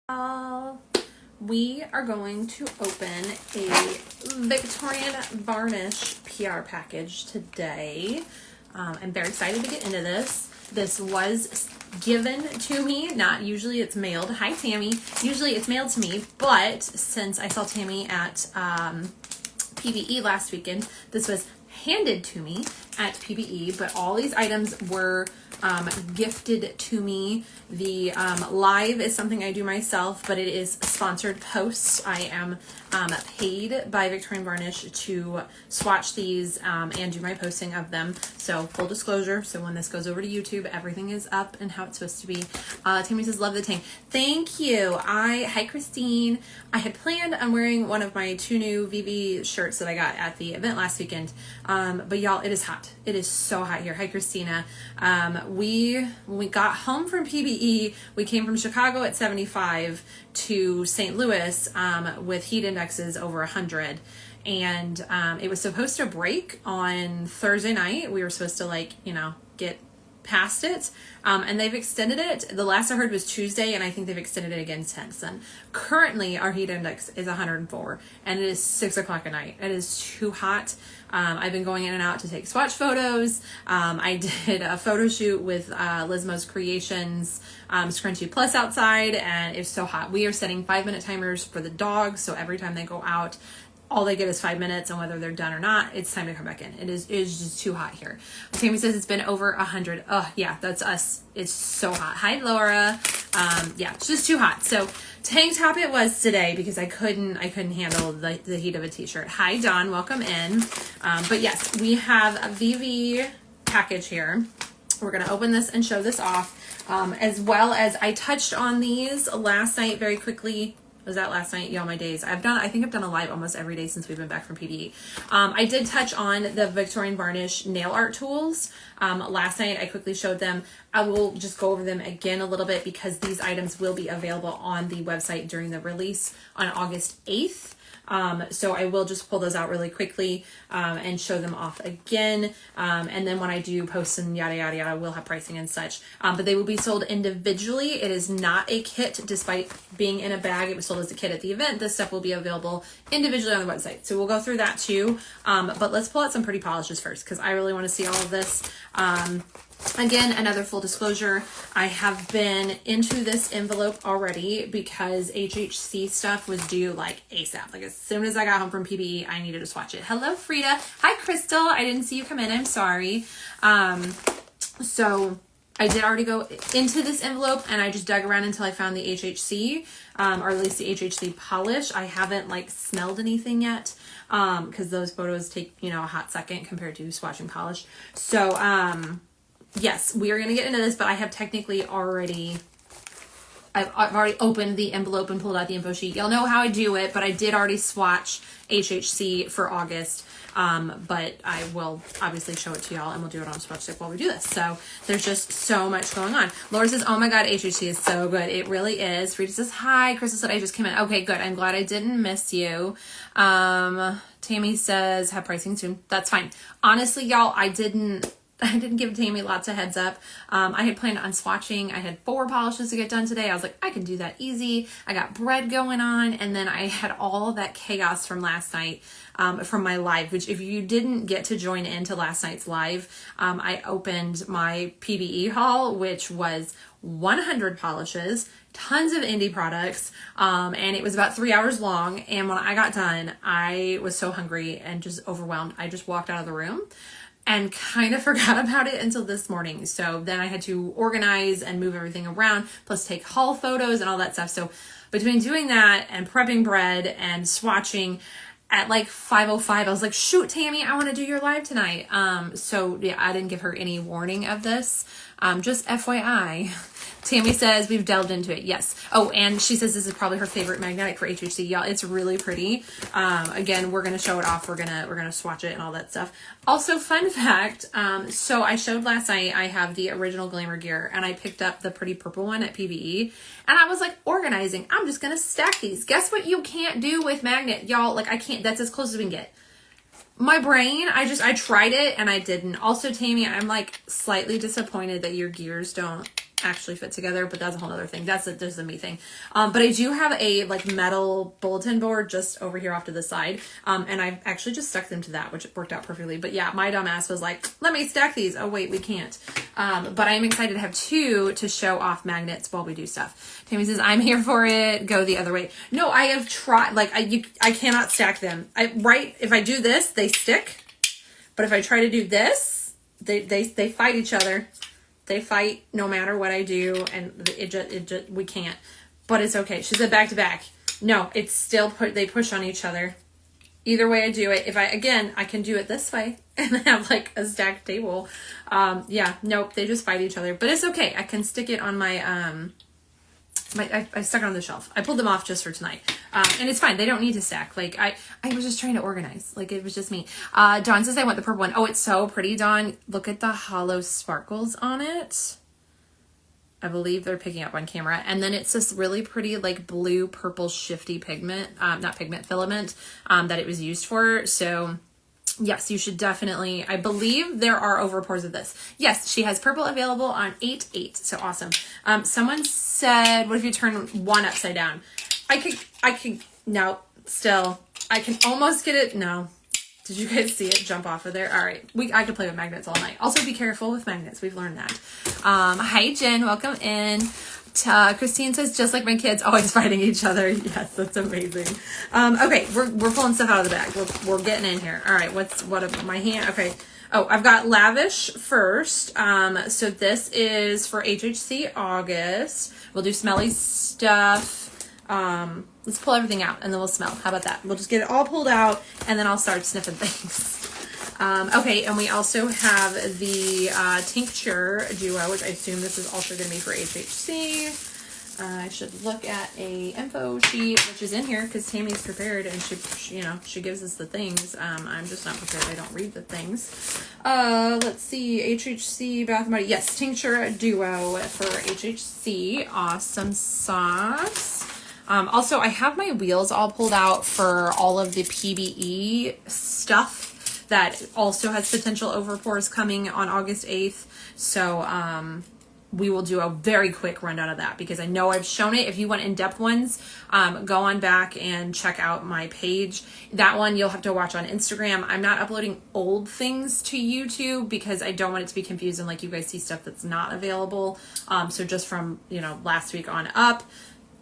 We are going to open a Victorian Varnish PR package today. I'm very excited to get into this. This was given to me, not usually it's mailed. Hi Tammy. Usually it's mailed to me, but since I saw Tammy at PBE last weekend, this was handed to me at PBE, but all these items were gifted to me. The live is something I do myself, but it is sponsored posts. I am paid by Victorian Varnish to swatch these and do my posting of them. So full disclosure, so when this goes over to YouTube, everything is up and how it's supposed to be. Tammy says, love the tank. Thank you. Hi Christine. I had planned on wearing one of my 2 new VV shirts that I got at the event last weekend. But y'all, it is hot. It is so hot here. Hi Christina. When we got home from PBE, we came from Chicago at 75 to St. Louis with heat indexes over 100. And it was supposed to break on Thursday night. We were supposed to get past it. And they've extended it. The last I heard was Tuesday, and I think they've extended it again since then. Currently, our heat index is 104, and it is 6 o'clock at night. It is too hot. I've been going in and out to take swatch photos. I did a photo shoot with LBoH Creations Scrunchy Plus outside, and it's so hot. We are setting 5-minute timers for the dogs, so every time they go out, all they get is 5 minutes, and whether they're done or not, it's time to come back in. It is just too hot here. Tammy says it's been over 100. Oh yeah, that's us. It's so hot. Hi Laura. Yeah, it's just too hot. So tank top it was today because I couldn't handle the heat of a t-shirt. Hi Dawn, welcome in. But yes, we have a VV package here. We're gonna open this and show this off, as well as I touched on these last night very quickly. Was that last night? Y'all, my days. I think I've done a live almost every day since we've been back from PBE. I did touch on the Victorian Varnish nail art tools. Last night I quickly showed them. I will just go over them again a little bit because these items will be available on the website during the release on August 8th. So I will just pull those out really quickly and show them off again. And then when I do post and yada, yada, yada, we'll have pricing and such. But they will be sold individually. It is not a kit, despite being in a bag. It was sold as a kit at the event. This stuff will be available individually on the website. So we'll go through that too. But let's pull out some pretty polishes first because I really want to see all of this. Again, another full disclosure, I have been into this envelope already because HHC stuff was due like ASAP. Like as soon as I got home from PBE, I needed to swatch it. Hello, Frida. Hi, Crystal. I didn't see you come in. I'm sorry. So I did already go into this envelope and I just dug around until I found the HHC, or at least the HHC polish. I haven't smelled anything yet because those photos take, a hot second compared to swatching polish. So, yes, we are going to get into this, but I have technically I've already opened the envelope and pulled out the info sheet. Y'all know how I do it, but I did already swatch HHC for August. But I will obviously show it to y'all and we'll do it on Swatch Stick while we do this. So there's just so much going on. Laura says, oh my God, HHC is so good. It really is. Rita says, hi. Crystal said, I just came in. Okay, good. I'm glad I didn't miss you. Tammy says, have pricing soon. That's fine. Honestly, y'all, I didn't give Tammy lots of heads up. I had planned on swatching. I had 4 polishes to get done today. I was like, I can do that easy. I got bread going on. And then I had all that chaos from last night, from my live, which if you didn't get to join into last night's live, I opened my PBE haul, which was 100 polishes, tons of indie products, and it was about 3 hours long. And when I got done, I was so hungry and just overwhelmed. I just walked out of the room and kind of forgot about it until this morning. So then I had to organize and move everything around, plus take haul photos and all that stuff. So between doing that and prepping bread and swatching at 5:05, I was like, shoot, Tammy, I want to do your live tonight. So yeah, I didn't give her any warning of this. Just FYI. Tammy says we've delved into it. Yes. Oh, and she says this is probably her favorite magnetic for HHC. Y'all, it's really pretty. Again, we're gonna show it off. We're gonna swatch it and all that stuff. Also, fun fact. So I showed last night. I have the original Glamour gear, and I picked up the pretty purple one at PBE, and I was organizing. I'm just gonna stack these. Guess what you can't do with magnet, y'all? I can't. That's as close as we can get. My brain, I tried it and I didn't. Also, Tammy, I'm slightly disappointed that your gears don't actually fit together, but that's a whole other thing. That's just a me thing. But I do have a like metal bulletin board just over here off to the side. And I've actually just stuck them to that, which worked out perfectly. But yeah, my dumb ass was like, let me stack these. Oh wait, we can't. But I'm excited to have two to show off magnets while we do stuff. Tammy says, I'm here for it. Go the other way. No, I have tried, like I cannot stack them. If I do this, they stick. But if I try to do this, they fight each other. They fight no matter what I do, and it just we can't. But it's okay. She said back to back. No, it's still they push on each other. Either way I do it. If I can do it this way and have like a stacked table. Yeah, nope, they just fight each other. But it's okay. I can stick it on my I stuck it on the shelf. I pulled them off just for tonight. And it's fine. They don't need to stack. Like, I was just trying to organize. Like, it was just me. Dawn says I want the purple one. Oh, it's so pretty, Dawn. Look at the hollow sparkles on it. I believe they're picking up on camera. And then it's this really pretty, like, blue, purple, shifty pigment. Not pigment, filament that it was used for. So yes, you should definitely, I believe there are overpours of this. Yes, she has purple available on 8/8. So awesome. Someone said, what if you turn one upside down? No, still, I can almost get it. No. Did you guys see it jump off of there? All right. I could play with magnets all night. Also be careful with magnets. We've learned that. Hi, Jen. Welcome in. Christine says, just like my kids, always fighting each other. Yes, that's amazing. Okay, we're pulling stuff out of the bag. We're getting in here. All right, what my hand? Okay. Oh, I've got Lavish first. So this is for HHC August. We'll do smelly stuff. Let's pull everything out and then we'll smell. How about that? We'll just get it all pulled out and then I'll start sniffing things. Okay, and we also have the tincture duo, which I assume this is also going to be for HHC. I should look at a info sheet, which is in here because Tammy's prepared and she gives us the things. I'm just not prepared. I don't read the things. Let's see, HHC Bath and Body. Yes, tincture duo for HHC. Awesome sauce. Also, I have my wheels all pulled out for all of the PBE stuff that also has potential overpours coming on August 8th. So we will do a very quick rundown of that because I know I've shown it. If you want in-depth ones, go on back and check out my page. That one you'll have to watch on Instagram. I'm not uploading old things to YouTube because I don't want it to be confusing, like you guys see stuff that's not available. So just from last week on up.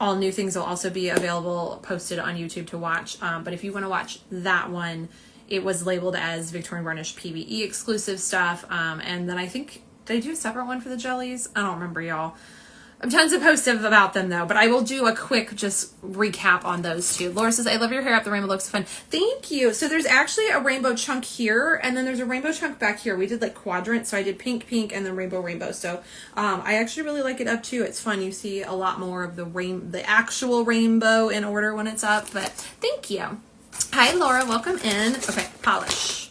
All new things will also be available, posted on YouTube to watch. But if you want to watch that one, it was labeled as Victorian Varnish PBE exclusive stuff. And then I think, did I do a separate one for the jellies? I don't remember, y'all. I'm tons of posts about them though, but I will do a quick just recap on those two. Laura says, I love your hair up the rainbow, looks fun. Thank you. So there's actually a rainbow chunk here, and then there's a rainbow chunk back here. We did like quadrants, so I did pink, pink, and then rainbow. So I actually really like it up too. It's fun. You see a lot more of the actual rainbow in order when it's up, but thank you. Hi, Laura. Welcome in. Okay, polish.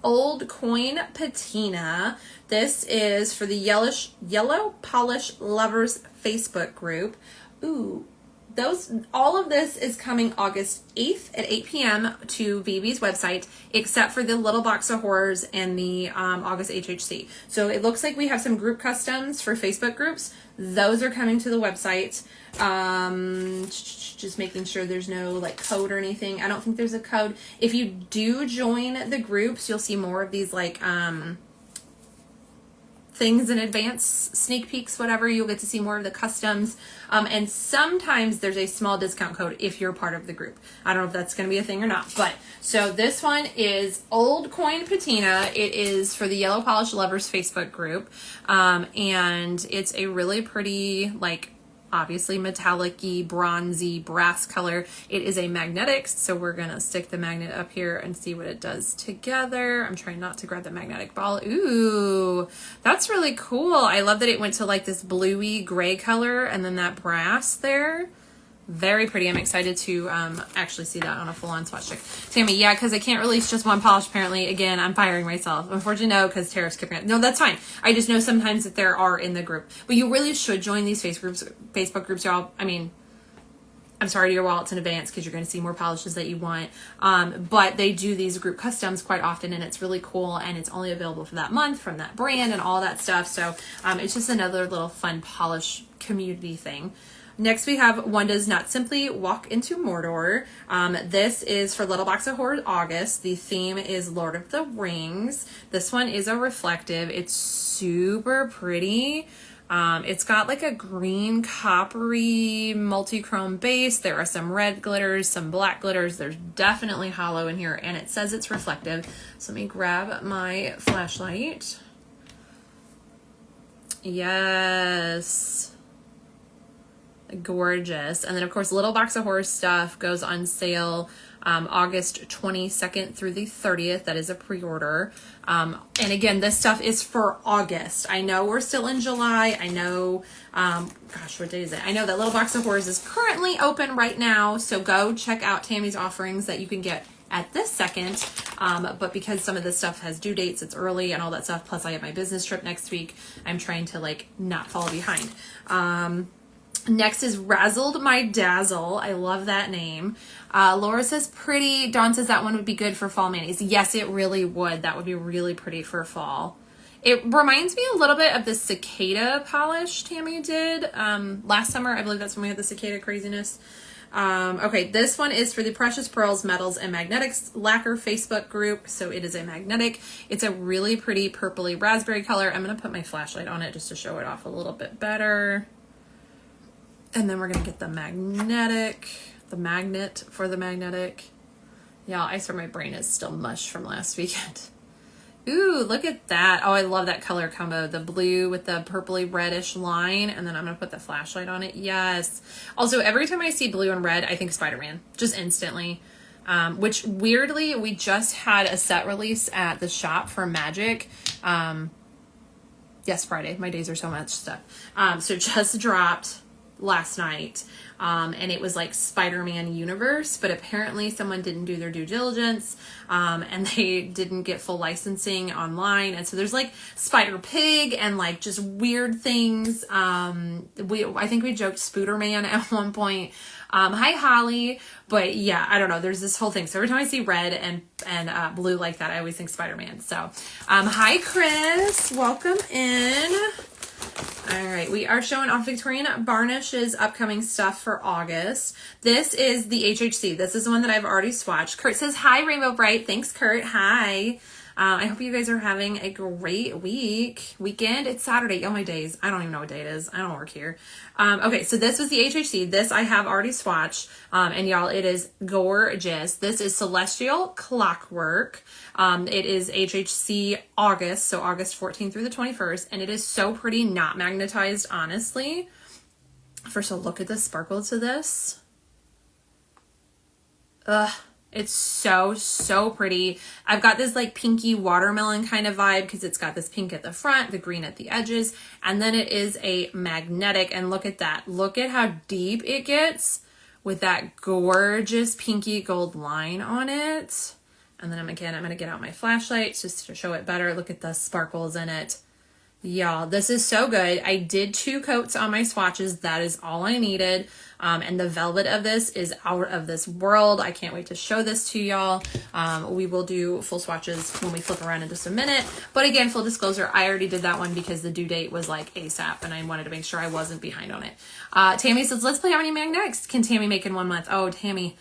Old Coin Patina. This is for the Yellow Polish Lovers Facebook group. Ooh, all of this is coming August 8th at 8 p.m. to VB's website, except for the Little Box of Horrors and the August HHC. So it looks like we have some group customs for Facebook groups. Those are coming to the website. Just making sure there's no like code or anything. I don't think there's a code. If you do join the groups, you'll see more of these like things in advance, sneak peeks, whatever. You'll get to see more of the customs. And sometimes there's a small discount code if you're part of the group. I don't know if that's going to be a thing or not. But so this one is Old Coin Patina. It is for the Yellow Polish Lovers Facebook group. And it's a really pretty, like, obviously metallic-y, bronzy, brass color. It is a magnetic, so we're gonna stick the magnet up here and see what it does together. I'm trying not to grab the magnetic ball. Ooh, that's really cool. I love that it went to like this bluey gray color and then that brass there. Very pretty. I'm excited to actually see that on a full-on swatch stick. Tammy, yeah, because I can't release just one polish apparently. Again, I'm firing myself. Unfortunately, no, because Tara's skipping it. No, that's fine. I just know sometimes that there are in the group. But you really should join these Facebook groups, y'all. I mean, I'm sorry to your wallets in advance because you're going to see more polishes that you want. But they do these group customs quite often, and it's really cool, and it's only available for that month from that brand and all that stuff. So it's just another little fun polish community thing. Next we have One Does Not Simply Walk into Mordor. This is for Little Box of Horror August. The theme is Lord of the Rings. This one is a reflective. It's super pretty. It's got like a green coppery multi-chrome base. There are some red glitters, some black glitters. There's definitely hollow in here, and it says it's reflective. So let me grab my flashlight. Yes. Gorgeous. And then of course Little Box of Horror stuff goes on sale August 22nd through the 30th. That is a pre-order. And again, this stuff is for August. I know we're still in July. I know, gosh, what day is it? I know that Little Box of Horrors is currently open right now. So go check out Tammy's offerings that you can get at this second. But because some of this stuff has due dates, it's early and all that stuff. Plus I have my business trip next week. I'm trying to like not fall behind. Next is Razzled My Dazzle. I love that name. Laura says pretty. Dawn says that one would be good for fall manis. Yes, it really would. That would be really pretty for fall. It reminds me a little bit of the cicada polish Tammy did last summer. I believe that's when we had the cicada craziness. Okay, this one is for the Precious Pearls, Metals, and Magnetics Lacquer Facebook group. So it is a magnetic. It's a really pretty purpley raspberry color. I'm going to put my flashlight on it just to show it off a little bit better. And then we're going to get the magnetic, the magnet for the magnetic. Yeah, I swear my brain is still mush from last weekend. Ooh, look at that. Oh, I love that color combo. The blue with the purpley reddish line. And then I'm going to put the flashlight on it. Yes. Also, every time I see blue and red, I think Spider-Man. Just instantly. Which weirdly, we just had a set release at the shop for Magic. Yes, Friday. My days are so much stuff. So it just dropped last night, and it was like Spider-Man universe, but apparently someone didn't do their due diligence, and they didn't get full licensing online, and so there's like Spider-Pig and like just weird things. I think we joked Spooderman at one point. Hi Holly, but yeah, I don't know, there's this whole thing. So every time I see red and blue like that, I always think Spider-Man. So hi Chris, welcome in. All right, we are showing off Victorian Varnish's upcoming stuff for August. This is the HHC. This is the one that I've already swatched. Kurt says, hi, Rainbow Bright. Thanks, Kurt. Hi. I hope you guys are having a great weekend. It's Saturday. Oh, my days. I don't even know what day it is. I don't work here. Okay, so this was the HHC. This I have already swatched. And y'all, it is gorgeous. This is Celestial Clockwork. It is HHC August, so August 14th through the 21st. And it is so pretty, not magnetized, honestly. First of all, look at the sparkle to this. Ugh. It's so pretty. I've got this like pinky watermelon kind of vibe because it's got this pink at the front, the green at the edges, and then it is a magnetic. And look at that. Look at how deep it gets with that gorgeous pinky gold line on it. And then I'm going to get out my flashlight just to show it better. Look at the sparkles in it. Y'all, this is so good. I did 2 coats on my swatches. That is all I needed. And the velvet of this is out of this world. I can't wait to show this to y'all. We will do full swatches when we flip around in just a minute. But again, full disclosure, I already did that one because the due date was like ASAP and I wanted to make sure I wasn't behind on it. Tammy says, let's play How Many Magnetics can Tammy make in 1 month? Oh, Tammy.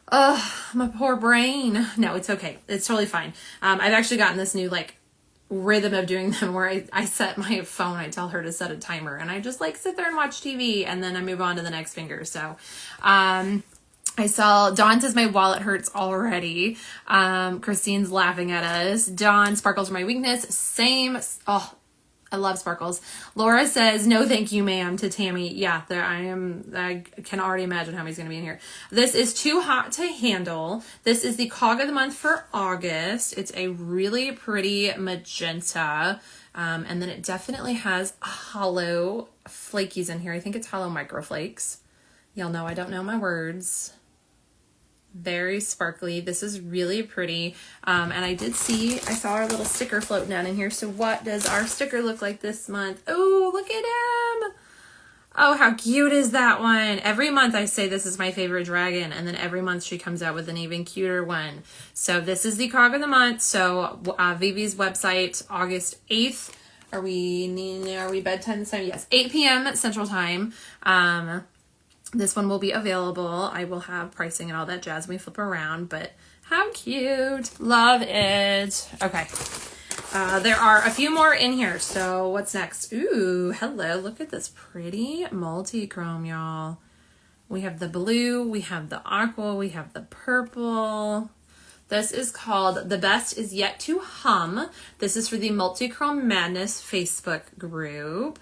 My poor brain. No, it's okay. It's totally fine. I've actually gotten this new like rhythm of doing them where I set my phone, I tell her to set a timer and I just like sit there and watch TV and then I move on to the next finger. So I saw Dawn says my wallet hurts already. Christine's laughing at us. Dawn, sparkles are my weakness. Same. Oh, I love sparkles. Laura says, no, thank you, ma'am, to Tammy. Yeah, there I am. I can already imagine how he's going to be in here. This is Too Hot to Handle. This is the Cog of the Month for August. It's a really pretty magenta. And then it definitely has hollow flakies in here. I think it's hollow microflakes. Y'all know I don't know my words. Very sparkly. This is really pretty. And I saw our little sticker floating down in here. So what does our sticker look like this month? Oh, look at him. Oh, how cute is that one? Every month I say this is my favorite dragon, and then every month she comes out with an even cuter one. So this is the cog of the month. So Vivi's website, August 8th. Are we bedtime this time? Yes, 8 p.m. Central Time. This one will be available. I will have pricing and all that jazz when we flip around, but how cute. Love it. Okay. There are a few more in here. So what's next? Ooh, hello. Look at this pretty multi-chrome, y'all. We have the blue, we have the aqua, we have the purple. This is called The Best Is Yet to Hum. This is for the Multi-Chrome Madness Facebook group.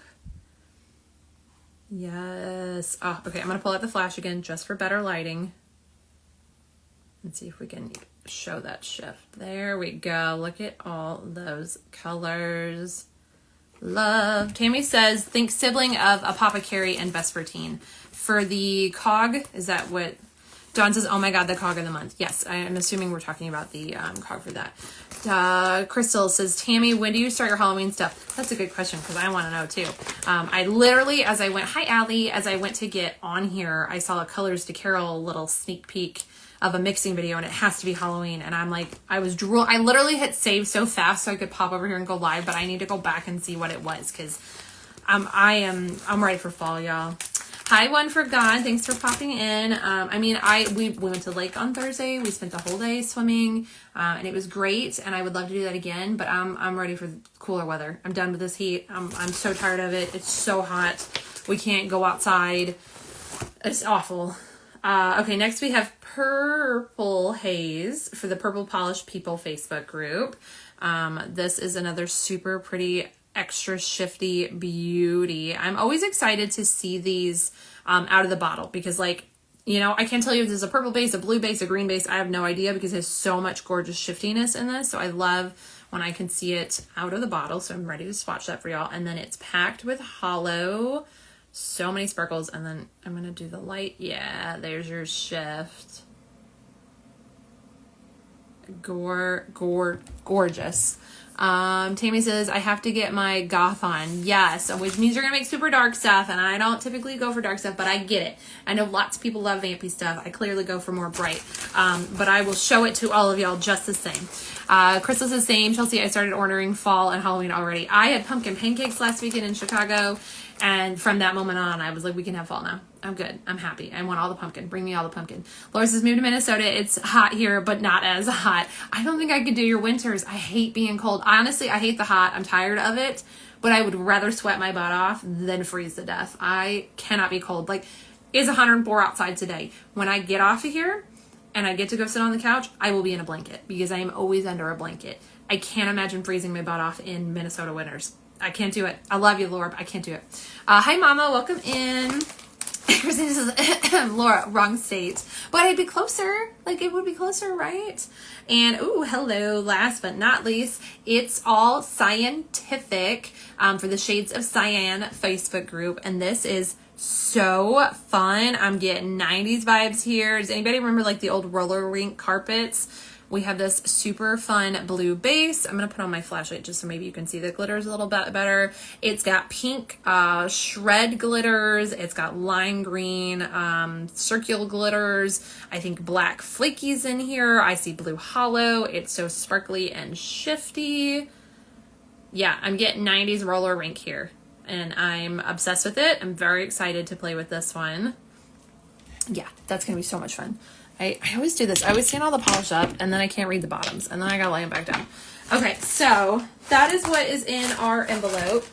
Yes. Oh, okay. I'm going to pull out the flash again just for better lighting. Let's see if we can show that shift. There we go. Look at all those colors. Love. Tammy says, think sibling of Apothecary and Vespertine. For the cog, is that what? Dawn says, oh my God, the cog of the month. Yes, I'm assuming we're talking about the cog for that. Crystal says, Tammy, when do you start your Halloween stuff? That's a good question because I want to know too. I literally, as I went, hi Allie, as I went to get on here, I saw a Colors to Carol little sneak peek of a mixing video, and it has to be Halloween. And I'm like, I literally hit save so fast so I could pop over here and go live, but I need to go back and see what it was because I'm ready for fall, y'all. Hi, One for God. Thanks for popping in. We went to the lake on Thursday. We spent the whole day swimming, and it was great. And I would love to do that again, but I'm ready for cooler weather. I'm done with this heat. I'm so tired of it. It's so hot. We can't go outside. It's awful. Okay, next we have Purple Haze for the Purple Polish People Facebook group. This is another super pretty extra shifty beauty. I'm always excited to see these out of the bottle because, like, you know, I can't tell you if this is a purple base, a blue base, a green base. I have no idea because there's so much gorgeous shiftiness in this. So I love when I can see it out of the bottle. So I'm ready to swatch that for y'all. And then it's packed with hollow. So many sparkles. And then I'm going to do the light. Yeah, there's your shift. Gorgeous. Tammy says, I have to get my goth on. Yes, which means you're going to make super dark stuff, and I don't typically go for dark stuff, but I get it. I know lots of people love vampy stuff. I clearly go for more bright, but I will show it to all of y'all just the same. Crystal says, same. Chelsea, I started ordering fall and Halloween already. I had pumpkin pancakes last weekend in Chicago, and from that moment on, I was like, we can have fall now. I'm good. I'm happy. I want all the pumpkin. Bring me all the pumpkin. Laura says, move to Minnesota. It's hot here, but not as hot. I don't think I could do your winters. I hate being cold. Honestly, I hate the hot. I'm tired of it, but I would rather sweat my butt off than freeze to death. I cannot be cold. Like, it's 104 outside today. When I get off of here and I get to go sit on the couch, I will be in a blanket because I am always under a blanket. I can't imagine freezing my butt off in Minnesota winters. I can't do it. I love you, Laura, but I can't do it. Hi, Mama. Welcome in. Christina says, Laura, wrong state. But I'd be closer. Like, it would be closer, right? And, ooh, hello. Last but not least, it's all scientific for the Shades of Cyan Facebook group. And this is so fun. I'm getting 90s vibes here. Does anybody remember, like, the old roller rink carpets? We have this super fun blue base. I'm going to put on my flashlight just so maybe you can see the glitters a little bit better. It's got pink shred glitters. It's got lime green circular glitters. I think black flakies in here. I see blue hollow. It's so sparkly and shifty. Yeah, I'm getting 90s roller rink here. And I'm obsessed with it. I'm very excited to play with this one. Yeah, that's going to be so much fun. I always do this. I always stand all the polish up, and then I can't read the bottoms, and then I gotta lay them back down. Okay, so that is what is in our envelope.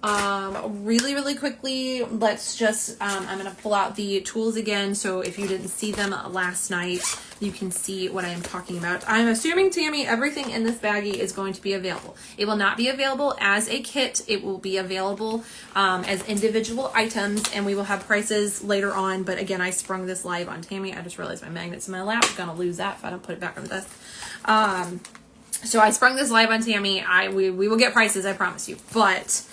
Really, really quickly, let's just, I'm going to pull out the tools again. So if you didn't see them last night, you can see what I am talking about. I'm assuming, Tammy, everything in this baggie is going to be available. It will not be available as a kit. It will be available as individual items, and we will have prices later on. But again, I sprung this live on Tammy. I just realized my magnet's in my lap. I'm going to lose that if I don't put it back on the desk. So I sprung this live on Tammy. We will get prices, I promise you. But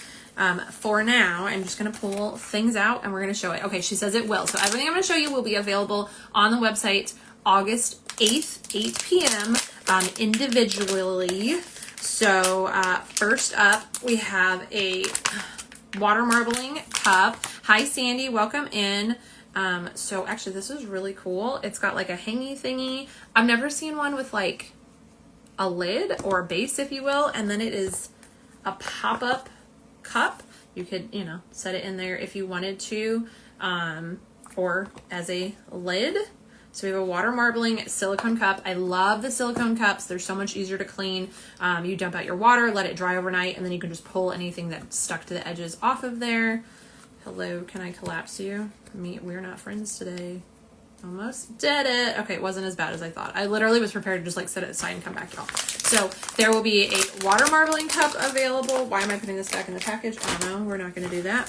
for now, I'm just going to pull things out and we're going to show it. Okay, she says it will. So everything I'm going to show you will be available on the website August 8th, 8 p.m. Individually. So first up, we have a water marbling cup. Hi, Sandy. Welcome in. So actually, this is really cool. It's got like a hangy thingy. I've never seen one with like a lid or a base, if you will. And then it is a pop-up cup. You could, you know, set it in there if you wanted to, or as a lid. So we have a water marbling silicone cup. I love the silicone cups. They're so much easier to clean. You dump out your water, let it dry overnight, and then you can just pull anything that's stuck to the edges off of there. Hello, can I collapse you? We're not friends today. Almost did it. Okay, it wasn't as bad as I thought. I literally was prepared to just like set it aside and come back, y'all. So there will be a water marbling cup available. Why am I putting this back in the package? I don't know. We're not going to do that.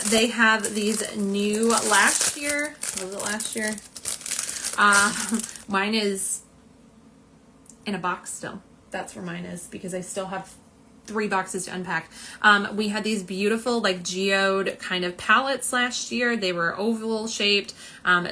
They have these new last year. Was it last year? Mine is in a box still. That's where mine is because I still have 3 boxes to unpack. We had these beautiful like geode kind of palettes last year. They were oval shaped.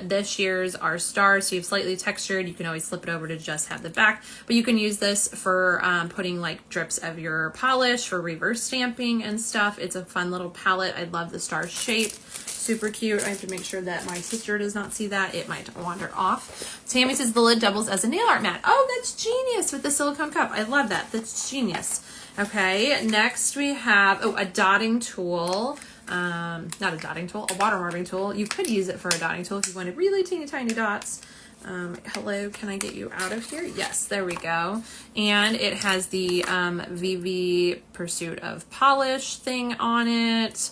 This year's are stars, so you have slightly textured. You can always flip it over to just have the back, but you can use this for putting like drips of your polish for reverse stamping and stuff. It's a fun little palette. I love the star shape. Super cute. I have to make sure that my sister does not see that. It might wander off. Tammy says the lid doubles as a nail art mat. Oh, that's genius with the silicone cup. I love that. That's genius. Okay, next we have, a dotting tool. Not a dotting tool, a water marbling tool. You could use it for a dotting tool if you wanted really teeny tiny dots. Hello, can I get you out of here? Yes, there we go. And it has the VV Pursuit of Polish thing on it.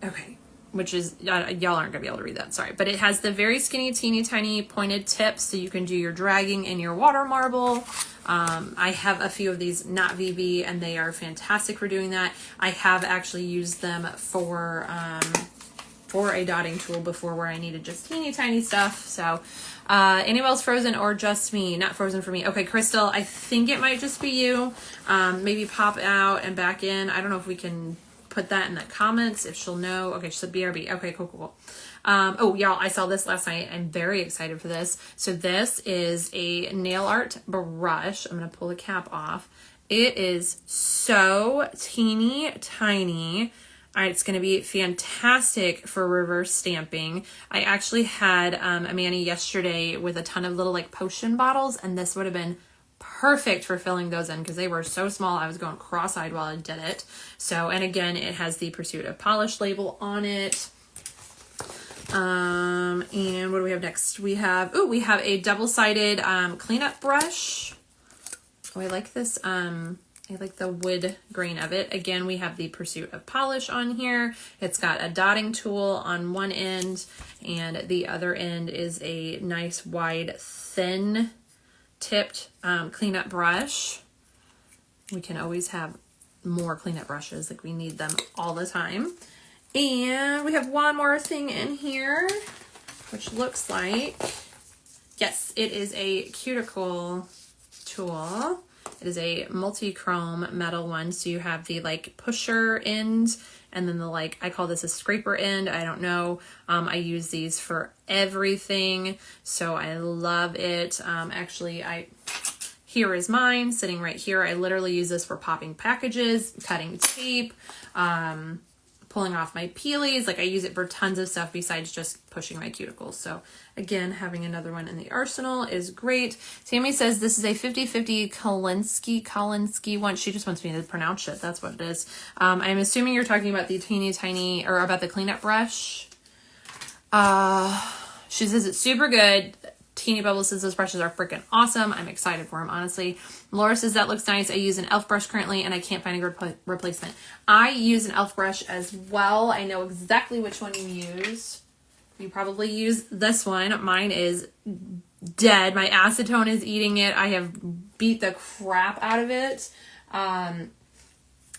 Okay, which is, y'all aren't gonna be able to read that, sorry. But it has the very skinny, teeny tiny pointed tips so you can do your dragging in your water marble. I have a few of these not VV and they are fantastic for doing that. I have actually used them for a dotting tool before where I needed just teeny tiny stuff. So anyone else frozen or just me? Not frozen for me. Okay, Crystal, I think it might just be you. Maybe pop out and back in. I don't know if we can put that in the comments if she'll know. Okay, she said BRB. Okay, cool. Oh, y'all, I saw this last night. I'm very excited for this. So this is a nail art brush. I'm going to pull the cap off. It is so teeny tiny. It's going to be fantastic for reverse stamping. I actually had a mani yesterday with a ton of little like potion bottles, and this would have been perfect for filling those in because they were so small. I was going cross-eyed while I did it. So, and again, it has the Pursuit of Polish label on it. And what do we have next? We have a double-sided cleanup brush. Oh, I like this. I like the wood grain of it. Again, we have the Pursuit of Polish on here. It's got a dotting tool on one end, and the other end is a nice wide, thin tipped cleanup brush. We can always have more cleanup brushes, like we need them all the time. And we have one more thing in here, which looks like, yes, it is a cuticle tool. It is a multi-chrome metal one. So you have the like pusher end and then the like, I call this a scraper end. I don't know. I use these for everything. So I love it. Actually, here is mine sitting right here. I literally use this for popping packages, cutting tape, pulling off my peelies. Like I use it for tons of stuff besides just pushing my cuticles. So again, having another one in the arsenal is great. Tammy says this is a 50-50 Kolinsky one. She just wants me to pronounce it. That's what it is. I'm assuming you're talking about the teeny tiny, or about the cleanup brush. She says it's super good. Teeny Bubble says those brushes are freaking awesome. I'm excited for them, honestly. Laura says that looks nice. I use an e.l.f. brush currently and I can't find a replacement. I use an e.l.f. brush as well. I know exactly which one you use. You probably use this one. Mine is dead. My acetone is eating it. I have beat the crap out of it. And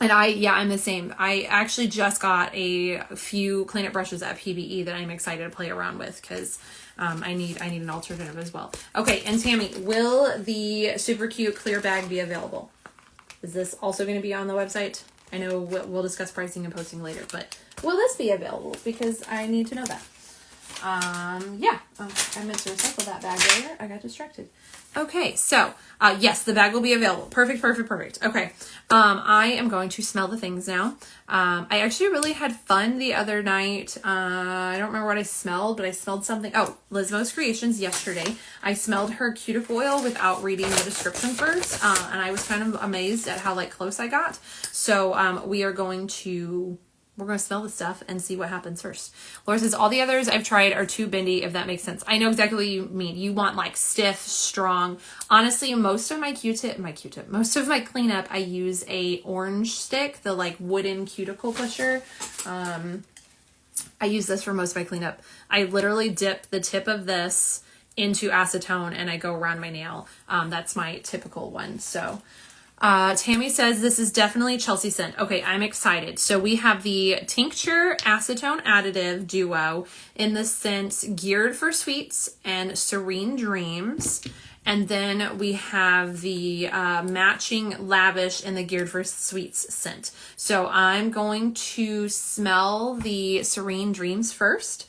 I'm the same. I actually just got a few cleanup brushes at PBE that I'm excited to play around with because I need an alternative as well. Okay, and Tammy, will the super cute clear bag be available? Is this also going to be on the website? I know we'll discuss pricing and posting later, but will this be available? Because I need to know that. Yeah, I meant to recycle that bag earlier. I got distracted. Okay, so, yes, the bag will be available. Perfect, perfect, perfect. Okay, I am going to smell the things now. I actually really had fun the other night. I don't remember what I smelled, but I smelled something. Oh, LBoH Creations yesterday. I smelled her cuticle oil without reading the description first, and I was kind of amazed at how, like, close I got. So, we're going to smell the stuff and see what happens first. Laura says, all the others I've tried are too bendy, if that makes sense. I know exactly what you mean. You want like stiff, strong. Honestly, most of my cleanup, I use a orange stick, the like wooden cuticle pusher. I use this for most of my cleanup. I literally dip the tip of this into acetone and I go around my nail. That's my typical one. So Tammy says this is definitely Chelsea scent. Okay, I'm excited. So we have the tincture acetone additive duo in the scent Geared for Sweets and Serene Dreams. And then we have the matching Lavish in the Geared for Sweets scent. So I'm going to smell the Serene Dreams first.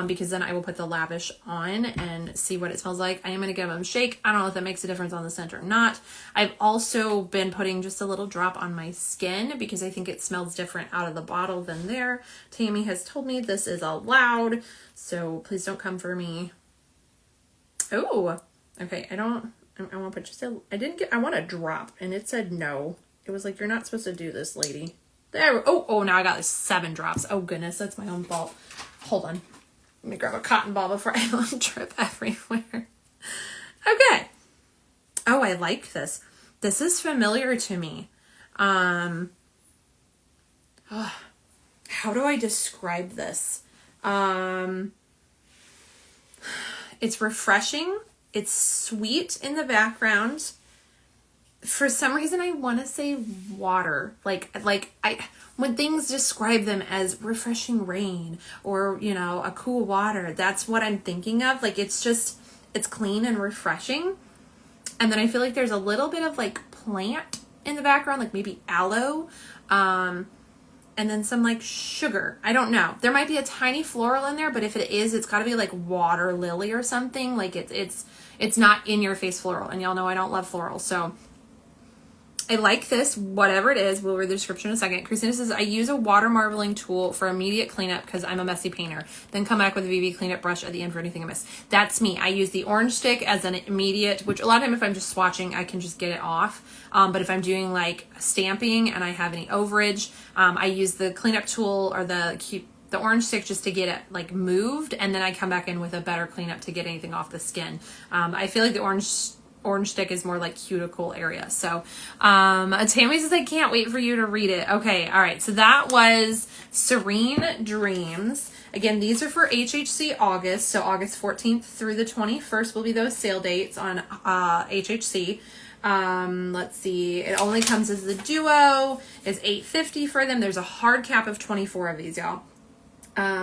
Because then I will put the Lavish on and see what it smells like. I am going to give them a shake. I don't know if that makes a difference on the scent or not. I've also been putting just a little drop on my skin because I think it smells different out of the bottle than there. Tammy has told me this is allowed, so please don't come for me. Oh, okay. I want to put just I want a drop and it said no. It was like, you're not supposed to do this, lady. There. Oh, now I got like 7 drops. Oh goodness, that's my own fault. Hold on. Let me grab a cotton ball before I drip everywhere. Okay. Oh, I like this. This is familiar to me. How do I describe this? It's refreshing. It's sweet in the background. For some reason, I want to say water. When things describe them as refreshing rain or, a cool water, that's what I'm thinking of. Like, it's clean and refreshing. And then I feel like there's a little bit of like plant in the background, like maybe aloe. And then some like sugar. I don't know. There might be a tiny floral in there, but if it is, it's gotta be like water lily or something. Like it's not in your face floral. And y'all know I don't love floral. So I like this, whatever it is. We'll read the description in a second. Christina says, I use a water marbling tool for immediate cleanup because I'm a messy painter. Then come back with a VB cleanup brush at the end for anything I miss. That's me. I use the orange stick as an immediate, which a lot of time if I'm just swatching, I can just get it off. But if I'm doing like stamping and I have any overage, I use the cleanup tool or the orange stick just to get it like moved. And then I come back in with a better cleanup to get anything off the skin. I feel like the orange stick is more like cuticle area. So Tammy says I can't wait for you to read it. Okay, all right, so that was Serene Dreams. Again, these are for HHC August, so August 14th through the 21st will be those sale dates on HHC. Let's see, it only comes as the duo. It's $8.50 for them. There's a hard cap of 24 of these, y'all.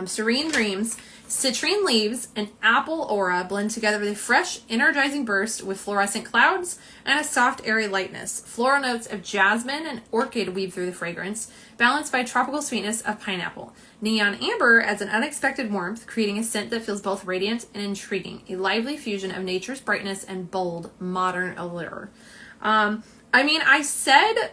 Serene Dreams, citrine leaves, and apple aura blend together with a fresh, energizing burst with fluorescent clouds and a soft, airy lightness. Floral notes of jasmine and orchid weave through the fragrance, balanced by tropical sweetness of pineapple. Neon amber adds an unexpected warmth, creating a scent that feels both radiant and intriguing. A lively fusion of nature's brightness and bold, modern allure. I said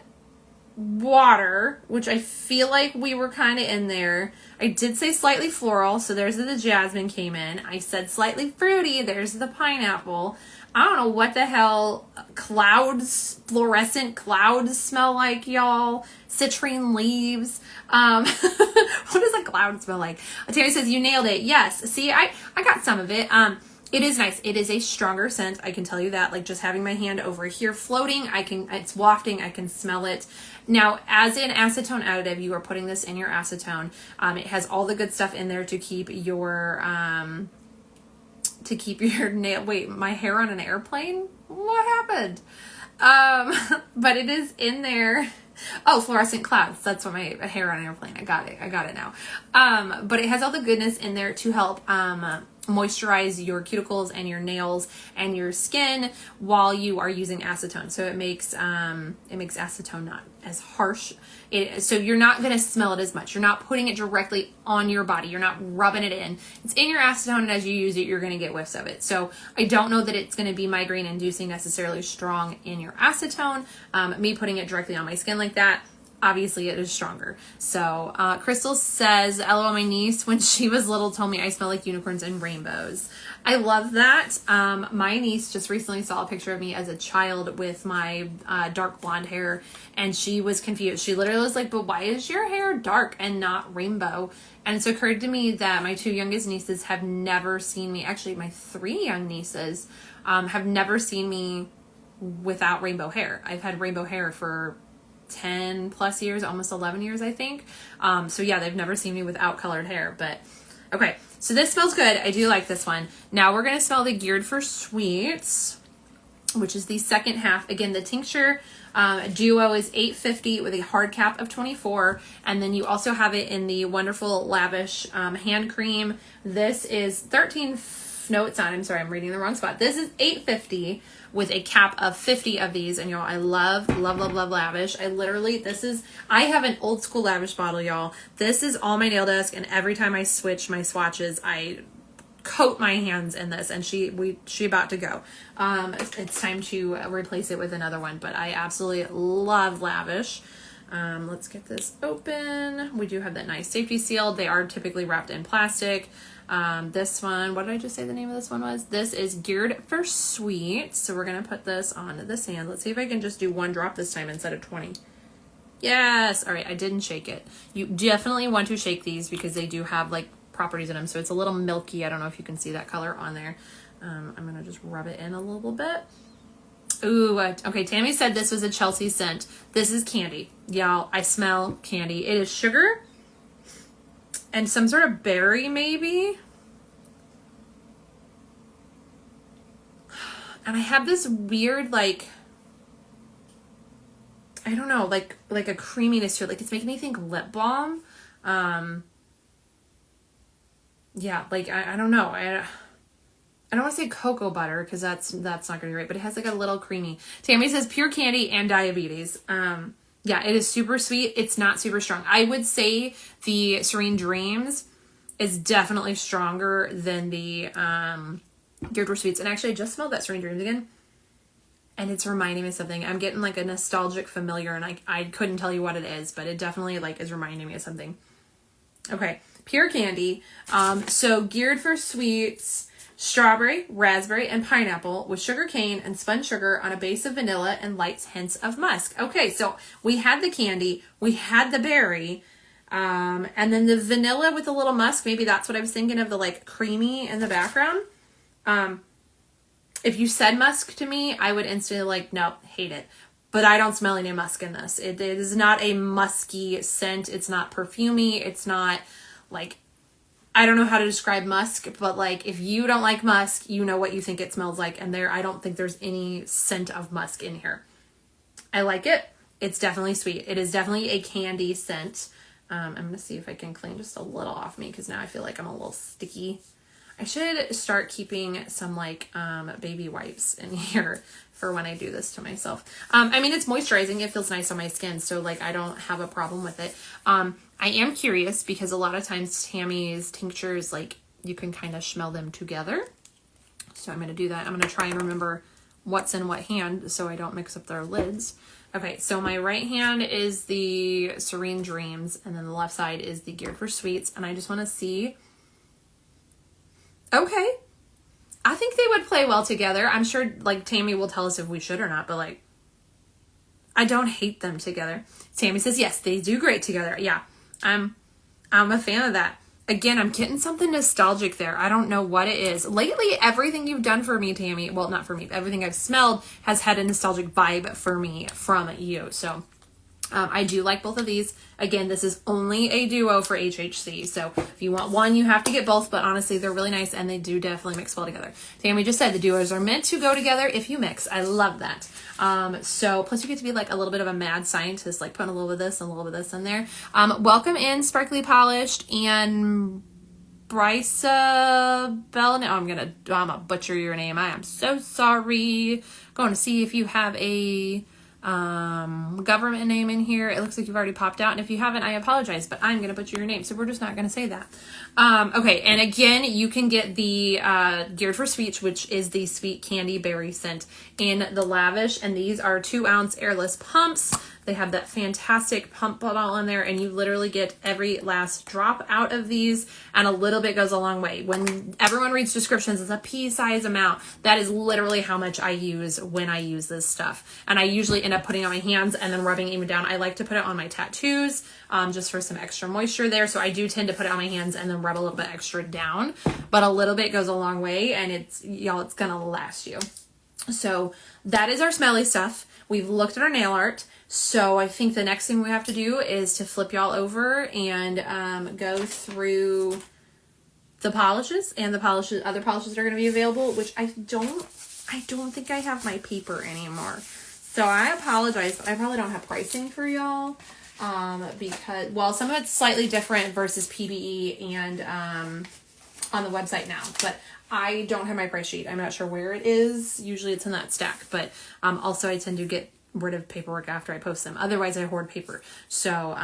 water, which I feel like we were kind of in there. I did say slightly floral, so there's the jasmine came in. I said slightly fruity, there's the pineapple. I don't know what the hell fluorescent clouds smell like, y'all. Citrine leaves. What does a cloud smell like? Tammy says, you nailed it. Yes. See, I got some of it. It is nice. It is a stronger scent. I can tell you that. Like just having my hand over here floating, it's wafting. I can smell it. Now, as an acetone additive, you are putting this in your acetone. It has all the good stuff in there to keep your nail. Wait, my hair on an airplane? What happened? But it is in there. Oh, fluorescent clouds. That's what my hair on an airplane. I got it now. But it has all the goodness in there to help moisturize your cuticles and your nails and your skin while you are using acetone. So it makes acetone not as harsh. So you're not going to smell it as much. You're not putting it directly on your body. You're not rubbing it in. It's in your acetone, and as you use it, you're going to get whiffs of it. So I don't know that it's going to be migraine inducing necessarily strong in your acetone. Me putting it directly on my skin like that, obviously it is stronger. So Crystal says, LOL, my niece when she was little told me I smell like unicorns and rainbows. I love that. My niece just recently saw a picture of me as a child with my dark blonde hair, and she was confused. She literally was like, but why is your hair dark and not rainbow? And it's occurred to me that my 2 youngest nieces have never seen me, actually my 3 young nieces have never seen me without rainbow hair. I've had rainbow hair for 10 plus years, almost 11 years, I think. So yeah, they've never seen me without colored hair, but okay. So this smells good. I do like this one. Now we're going to smell the Geared for Sweets, which is the second half. Again, the tincture duo is $8.50 with a hard cap of 24. And then you also have it in the wonderful Lavish hand cream. This is 13. No, it's not. I'm sorry. I'm reading the wrong spot. This is $8.50 with a cap of 50 of these. And y'all, I love Lavish. I have an old school Lavish bottle, y'all. This is all my nail desk. And every time I switch my swatches, I coat my hands in this, and she about to go. It's time to replace it with another one, but I absolutely love Lavish. Let's get this open. We do have that nice safety seal. They are typically wrapped in plastic. This one, what did I just say the name of this one was? This is Geared for Sweets. So we're going to put this on the sand. Let's see if I can just do 1 drop this time instead of 20. Yes. All right. I didn't shake it. You definitely want to shake these because they do have like properties in them. So it's a little milky. I don't know if you can see that color on there. I'm going to just rub it in a little bit. Ooh, okay. Tammy said this was a Chelsea scent. This is candy. Y'all, I smell candy. It is sugar and some sort of berry, maybe. And I have this weird, like, I don't know, like a creaminess to it. Like, it's making me think lip balm. Yeah, like, I don't know. I don't want to say cocoa butter because that's not going to be right, but it has like a little creamy. Tammy says pure candy and diabetes. Yeah, it is super sweet. It's not super strong. I would say the Serene Dreams is definitely stronger than the Geared for Sweets. And actually, I just smelled that Serene Dreams again, and it's reminding me of something. I'm getting like a nostalgic familiar, and I couldn't tell you what it is, but it definitely like is reminding me of something. Okay, pure candy. So Geared for Sweets. Strawberry, raspberry, and pineapple with sugar cane and spun sugar on a base of vanilla and light hints of musk. Okay, so we had the candy, we had the berry, and then the vanilla with a little musk. Maybe that's what I was thinking of, the like creamy in the background. If you said musk to me, I would instantly like, no, hate it. But I don't smell any musk in this. It is not a musky scent. It's not perfumey. It's not like, I don't know how to describe musk, but like if you don't like musk, you know what you think it smells like. And I don't think there's any scent of musk in here. I like it. It's definitely sweet. It is definitely a candy scent. I'm going to see if I can clean just a little off me because now I feel like I'm a little sticky. I should start keeping some like baby wipes in here for when I do this to myself. I mean, it's moisturizing. It feels nice on my skin. So like I don't have a problem with it. I am curious because a lot of times Tammy's tinctures, like you can kind of smell them together. So I'm going to do that. I'm going to try and remember what's in what hand so I don't mix up their lids. Okay, so my right hand is the Serene Dreams and then the left side is the Geared for Sweets. And I just want to see. Okay. I think they would play well together. I'm sure like Tammy will tell us if we should or not, but like I don't hate them together. Tammy says, yes, they do great together. Yeah. I'm a fan of that. Again, I'm getting something nostalgic there. I don't know what it is. Lately, everything you've done for me, Tammy, well, not for me, but everything I've smelled has had a nostalgic vibe for me from you. So I do like both of these. Again, this is only a duo for HHC. So if you want one, you have to get both. But honestly, they're really nice and they do definitely mix well together. Tammy just said the duos are meant to go together if you mix. I love that. So plus you get to be like a little bit of a mad scientist, like putting a little bit of this and a little bit of this in there. Welcome in Sparkly Polished and Brysa Bell. I'm gonna butcher your name. I am so sorry. Going to see if you have a government name in here. It looks like you've already popped out, and if you haven't, I apologize, but I'm gonna butcher your name, so we're just not gonna say that. Okay, and again, you can get the Geared for Speech, which is the sweet candy berry scent in the Lavish, and these are 2-ounce airless pumps. They have that fantastic pump bottle in there, and you literally get every last drop out of these, and a little bit goes a long way. When everyone reads descriptions, it's a pea-size amount. That is literally how much I use when I use this stuff. And I usually end up putting it on my hands and then rubbing it even down. I like to put it on my tattoos, just for some extra moisture there. So I do tend to put it on my hands and then rub a little bit extra down. But a little bit goes a long way, and it's gonna last you. So that is our smelly stuff. We've looked at our nail art. So I think the next thing we have to do is to flip y'all over and go through the polishes and the other polishes that are going to be available, which I don't think I have my paper anymore. So I apologize, but I probably don't have pricing for y'all, because, well, some of it's slightly different versus PBE and on the website now, but I don't have my price sheet. I'm not sure where it is. Usually it's in that stack, but also I tend to get rid of paperwork after I post them. Otherwise I hoard paper. So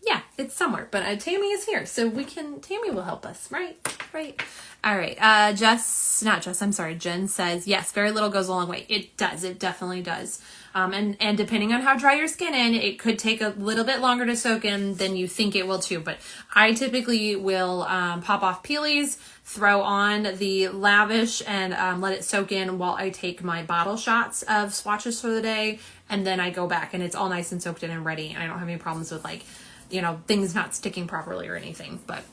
yeah, it's somewhere, but Tammy is here, so Tammy will help us, right? All right. Jen says, yes, very little goes a long way. It does. It definitely does. And depending on how dry your skin is, it could take a little bit longer to soak in than you think it will too. But I typically will pop off peelies, throw on the Lavish, and let it soak in while I take my bottle shots of swatches for the day. And then I go back and it's all nice and soaked in and ready. And I don't have any problems with things not sticking properly or anything. But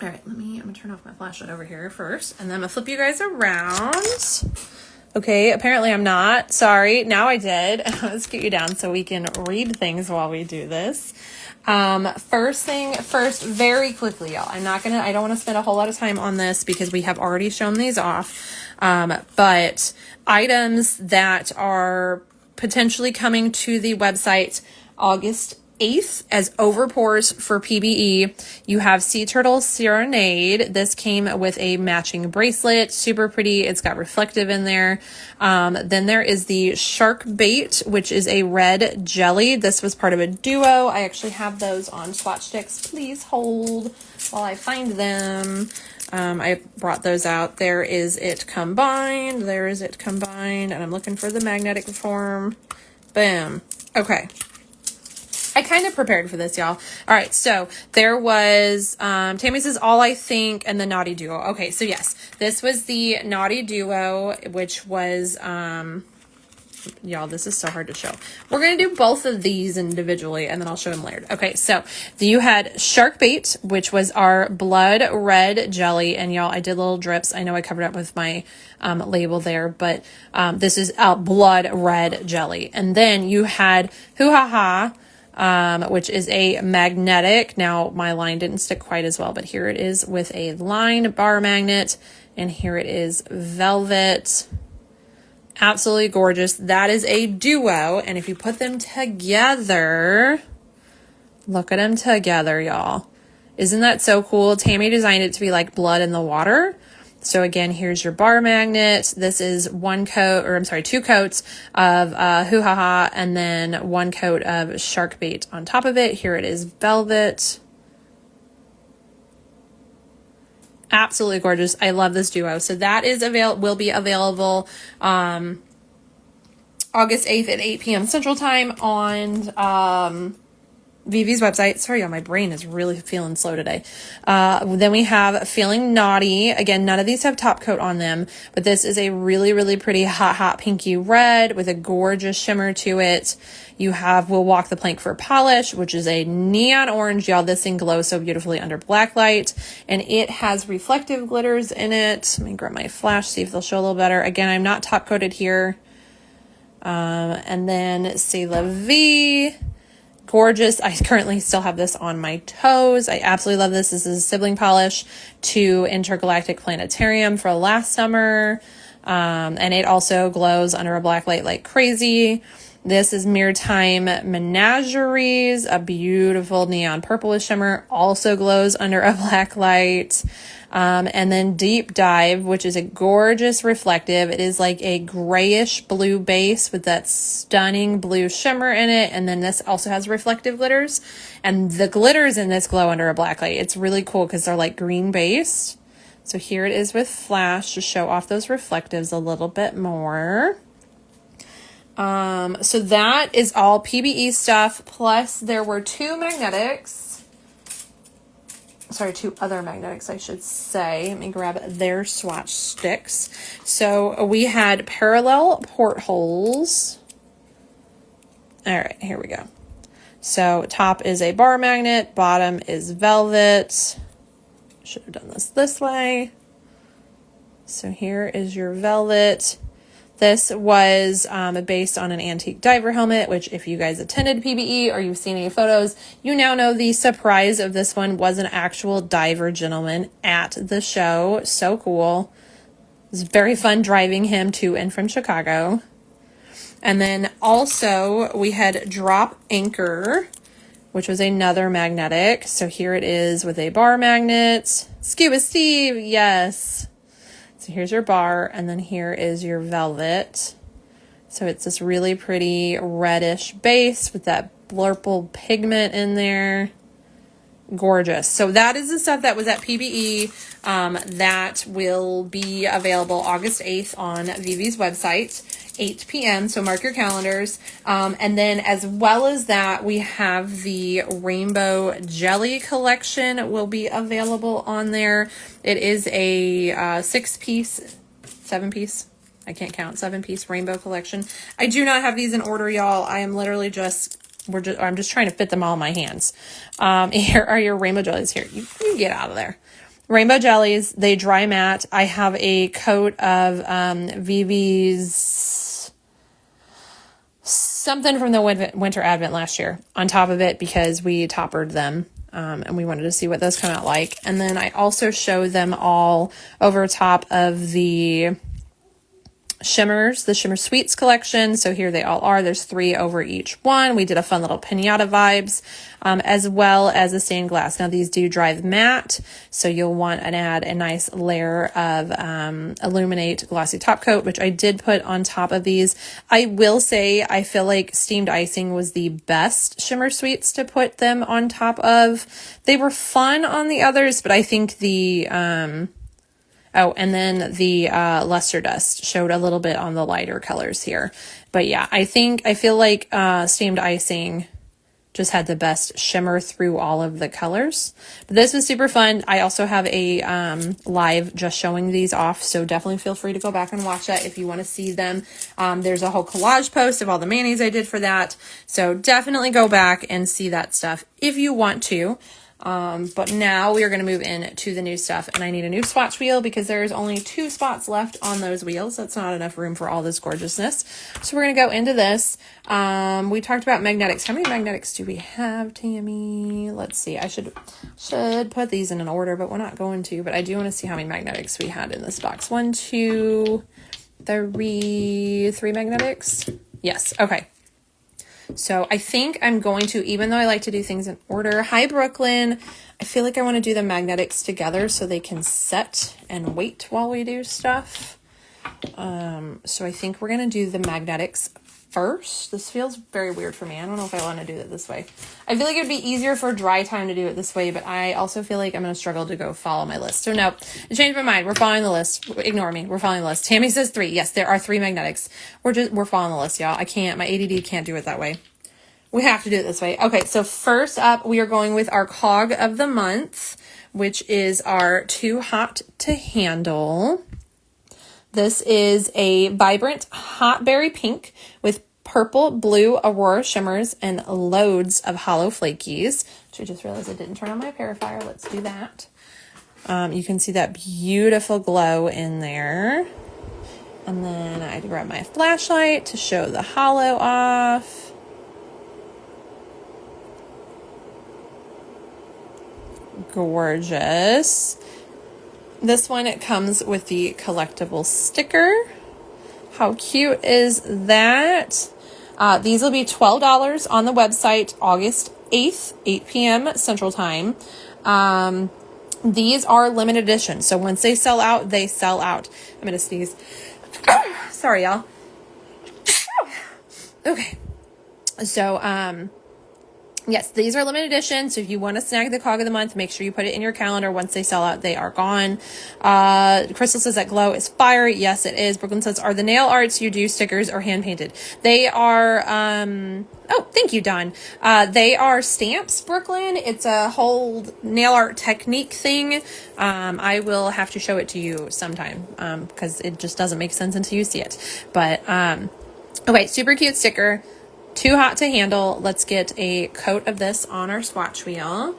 all right, I'm gonna turn off my flashlight over here first, and then I'm gonna flip you guys around. Okay, apparently I'm not. Sorry, now I did. Let's get you down so we can read things while we do this. First thing first, very quickly, y'all. I don't want to spend a whole lot of time on this because we have already shown these off. But items that are potentially coming to the website August 8th as overpours for PBE. You have Sea Turtle Serenade. This came with a matching bracelet. Super pretty. It's got reflective in there. Then there is the Shark Bait, which is a red jelly. This was part of a duo. I actually have those on swatch sticks. Please hold while I find them. I brought those out. There is it combined. And I'm looking for the magnetic form. Boom. Okay. I kind of prepared for this, y'all. All right, so there was, Tammy says All I Think and the Naughty Duo. Okay, so yes, this was the Naughty Duo, which was, y'all, this is so hard to show. We're going to do both of these individually, and then I'll show them layered. Okay, so you had Shark Bait, which was our blood red jelly, and y'all, I did little drips. I know I covered up with my label there, but this is a blood red jelly. And then you had Hoo Ha Ha, which is a magnetic. Now my line didn't stick quite as well, but here it is with a line bar magnet, and here it is velvet. Absolutely gorgeous. That is a duo, and if you put them together, look at them together, y'all. Isn't that so cool? Tammy designed it to be like blood in the water. So again, here's your bar magnet. This is 2 coats of Hoo Ha Ha, and then 1 coat of Shark Bait on top of it. Here it is velvet. Absolutely gorgeous. I love this duo. So that is will be available August 8th at 8 p.m. Central Time on Vivi's website. Sorry, y'all, my brain is really feeling slow today. Then we have Feeling Naughty. Again, none of these have top coat on them, but this is a really, really pretty hot pinky red with a gorgeous shimmer to it. You have We'll Walk the Plank for Polish, which is a neon orange. Y'all, this thing glows so beautifully under black light, and it has reflective glitters in it. Let me grab my flash, see if they'll show a little better. Again, I'm not top coated here. And then C'est La Vie. Gorgeous. I currently still have this on my toes. I absolutely love this. This is a sibling polish to Intergalactic Planetarium for last summer. And it also glows under a black light like crazy. This is Mirror Time Menageries, a beautiful neon purplish shimmer, also glows under a black light. And then Deep Dive, which is a gorgeous reflective. It is like a grayish blue base with that stunning blue shimmer in it. And then this also has reflective glitters. And the glitters in this glow under a black light. It's really cool because they're like green based. So here it is with flash to show off those reflectives a little bit more. So that is all PBE stuff. Plus there were two other magnetics, I should say. Let me grab their swatch sticks. So we had parallel portholes. All right, here we go. So top is a bar magnet, bottom is velvet. Should have done this way. So here is your velvet. This was based on an antique diver helmet, which if you guys attended PBE or you've seen any photos, you now know the surprise of this one was an actual diver gentleman at the show. So cool. It was very fun driving him to and from Chicago. And then also we had Drop Anchor, which was another magnetic. So here it is with a bar magnet. Scuba Steve, yes. So here's your bar, and then here is your velvet. So it's this really pretty reddish base with that blurple pigment in there. Gorgeous. So that is the stuff that was at PBE. That will be available August 8th on Vivi's website, 8 p.m. So mark your calendars. And then as well as that, we have the Rainbow Jelly collection will be available on there. It is a 7-piece, I can't count, 7-piece rainbow collection. I do not have these in order, y'all. I am literally I'm just trying to fit them all in my hands. Here are your rainbow jellies. Here, you get out of there. Rainbow jellies, they dry matte. I have a coat of Vivi's something from the winter advent last year on top of it because we toppered them. And we wanted to see what those come out like. And then I also show them all over top of the shimmers, the Shimmer Sweets collection. So here they all are. There's 3 over each one. We did a fun little pinata vibes, as well as a stained glass. Now these do dry matte, so you'll want to add a nice layer of Illuminate glossy top coat, which I did put on top of these. I will say I feel like steamed icing was the best Shimmer Sweets to put them on top of. They were fun on the others, but I think the oh, and then the Luster Dust showed a little bit on the lighter colors here. But yeah, I feel like steamed icing just had the best shimmer through all of the colors. But this was super fun. I also have a live just showing these off, so definitely feel free to go back and watch that if you want to see them. There's a whole collage post of all the manis I did for that, so definitely go back and see that stuff if you want to. But now we are going to move into the new stuff, and I need a new swatch wheel because there's only 2 spots left on those wheels. That's not enough room for all this gorgeousness. So we're going to go into this. We talked about magnetics. How many magnetics do we have, Tammy? Let's see. I should put these in an order, but we're not going to. But I do want to see how many magnetics we had in this box. 1, 2, 3 magnetics. Yes. Okay. So I think I'm going to, even though I like to do things in order. Hi, Brooklyn. I feel like I want to do the magnetics together so they can set and wait while we do stuff. So I think we're going to do the magnetics first. This feels very weird for me. I don't know if I want to do it this way. I feel like it'd be easier for dry time to do it this way, but I also feel like I'm going to struggle to go follow my list. So no, I changed my mind. We're following the list. Ignore me. We're following the list. Tammy says 3. Yes, there are 3 magnetics. We're following the list, y'all. My ADD can't do it that way. We have to do it this way. Okay, so first up, we are going with our clog of the month, which is our Too Hot to Handle. This is a vibrant hot berry pink with purple, blue Aurora shimmers and loads of hollow flakies. Which I just realized I didn't turn on my purifier. Let's do that. You can see that beautiful glow in there. And then I had to grab my flashlight to show the hollow off. Gorgeous. This one, it comes with the collectible sticker. How cute is that? These will be $12 on the website August 8th, 8 p.m. Central Time. These are limited edition, so once they sell out, they sell out. I'm going to sneeze. Sorry, y'all. Okay. So, yes, these are limited edition. So if you want to snag the cog of the month, make sure you put it in your calendar. Once they sell out, they are gone. Crystal says that glow is fire. Yes, it is. Brooklyn says, are the nail arts you do stickers or hand painted? They are, oh, thank you, Don. They are stamps, Brooklyn. It's a whole nail art technique thing. I will have to show it to you sometime, because it just doesn't make sense until you see it. But, okay, super cute sticker. Too hot to handle. Let's get a coat of this on our swatch wheel.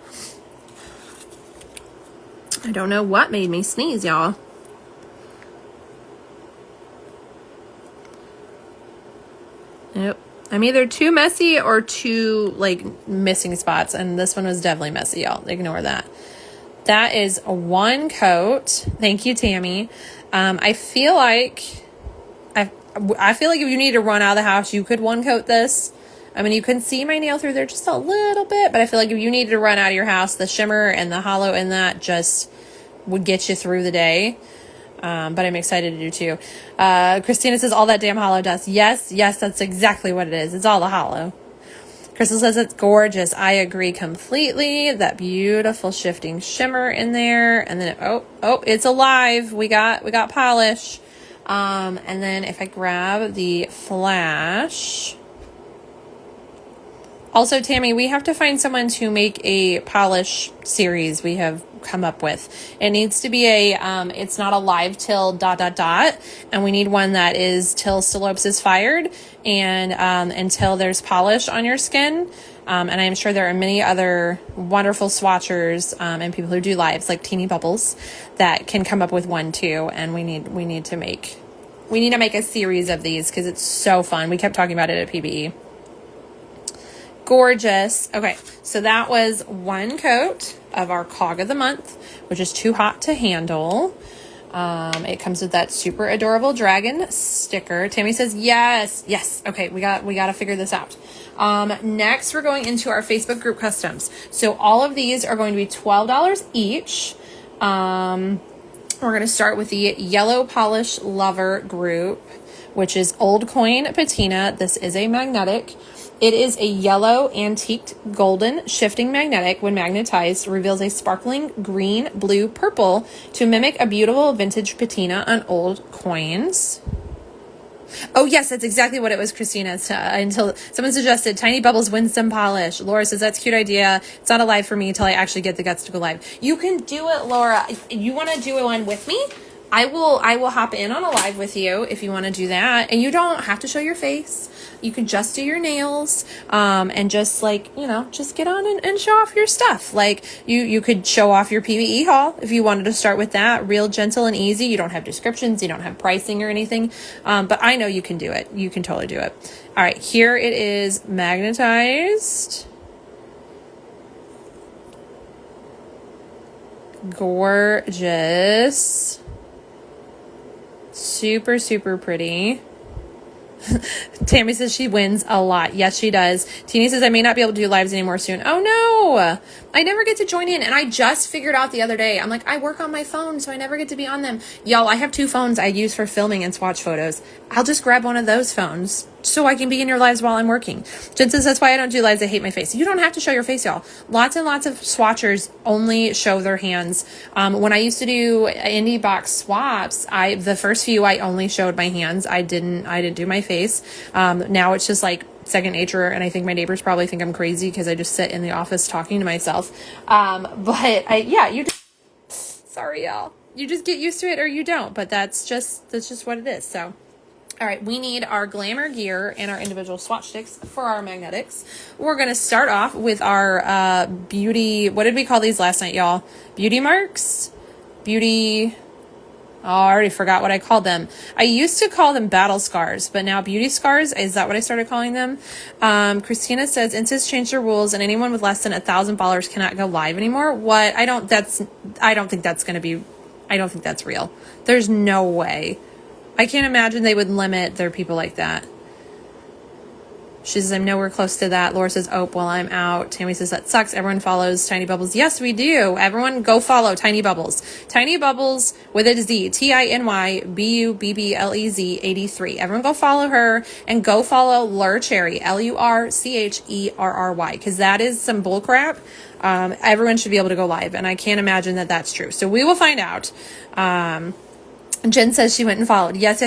I don't know what made me sneeze, y'all. Nope. I'm either too messy or too, like, missing spots. And this one was definitely messy, y'all. Ignore that. That is one coat. Thank you, Tammy. I feel like if you need to run out of the house, you could one coat this. I mean, you can see my nail through there just a little bit, but I feel like if you needed to run out of your house, the shimmer and the hollow in that just would get you through the day. But I'm excited to do too. Christina says all that damn hollow dust. Yes, that's exactly what it is. It's all the hollow. Crystal says it's gorgeous. I agree completely. That beautiful shifting shimmer in there. And then, oh, it's alive. We got polish. And then if I grab the flash. Also, Tammy, we have to find someone to make a polish series we have come up with. It needs to be it's not a live till ... And we need one that is till Stilopes is fired and until there's polish on your skin. And I'm sure there are many other wonderful swatchers and people who do lives like Teeny Bubbles that can come up with one too. And we need to make a series of these because it's so fun. We kept talking about it at PBE. Gorgeous. Okay, so that was one coat of our cog of the month, which is too hot to handle. It comes with that super adorable dragon sticker. Tammy says yes. Okay, we got to figure this out. Next, we're going into our Facebook group customs. So all of these are going to be $12 each. We're going to start with the Yellow Polish Lover group, which is Old Coin Patina. This is a magnetic. It is a yellow antiqued golden shifting magnetic. When magnetized, reveals a sparkling green, blue, purple to mimic a beautiful vintage patina on old coins. Oh, yes, that's exactly what it was, Christina. Until someone suggested Tiny Bubbles win some polish. Laura says, that's a cute idea. It's not a live for me until I actually get the guts to go live. You can do it, Laura. You want to do one with me? I will hop in on a live with you if you want to do that. And you don't have to show your face. You can just do your nails, and just just get on and show off your stuff. Like you could show off your PVE haul if you wanted to start with that. Real gentle and easy. You don't have descriptions. You don't have pricing or anything. But I know you can do it. You can totally do it. All right. Here it is magnetized. Gorgeous. Super, super pretty. Tammy says she wins a lot. Yes, she does. Teeny says I may not be able to do lives anymore soon. Oh no, I never get to join in. And I just figured out the other day, I'm like, I work on my phone, so I never get to be on them. Y'all, I have two phones I use for filming and swatch photos. I'll just grab one of those phones so I can be in your lives while I'm working. Jen says that's why I don't do lives. I hate my face. You don't have to show your face, y'all. Lots and lots of swatchers only show their hands. When I used to do indie box swaps, the first few I only showed my hands. I didn't do my face. Now it's just like second nature, and I think my neighbors probably think I'm crazy because I just sit in the office talking to myself. Sorry, y'all. You just get used to it or you don't, but that's just what it is. So. All right, we need our glamour gear and our individual swatch sticks for our magnetics. We're going to start off with our beauty, what did we call these last night, y'all? Beauty marks? I already forgot what I called them. I used to call them battle scars, but now beauty scars, is that what I started calling them? Christina says, Insys changed their rules and anyone with less than 1,000 followers cannot go live anymore. What? I don't think that's real. There's no way. I can't imagine they would limit their people like that. She says, I'm nowhere close to that. Laura says, oh, well, I'm out. Tammy says, that sucks. Everyone follows Tiny Bubbles. Yes, we do. Everyone go follow Tiny Bubbles. Tiny Bubbles with a Z. TinyBubblez 83. Everyone go follow her and go follow Lur Cherry. LURCHERRY. Because that is some bull crap. Everyone should be able to go live. And I can't imagine that that's true. So we will find out. Jen says she went and followed. Yes.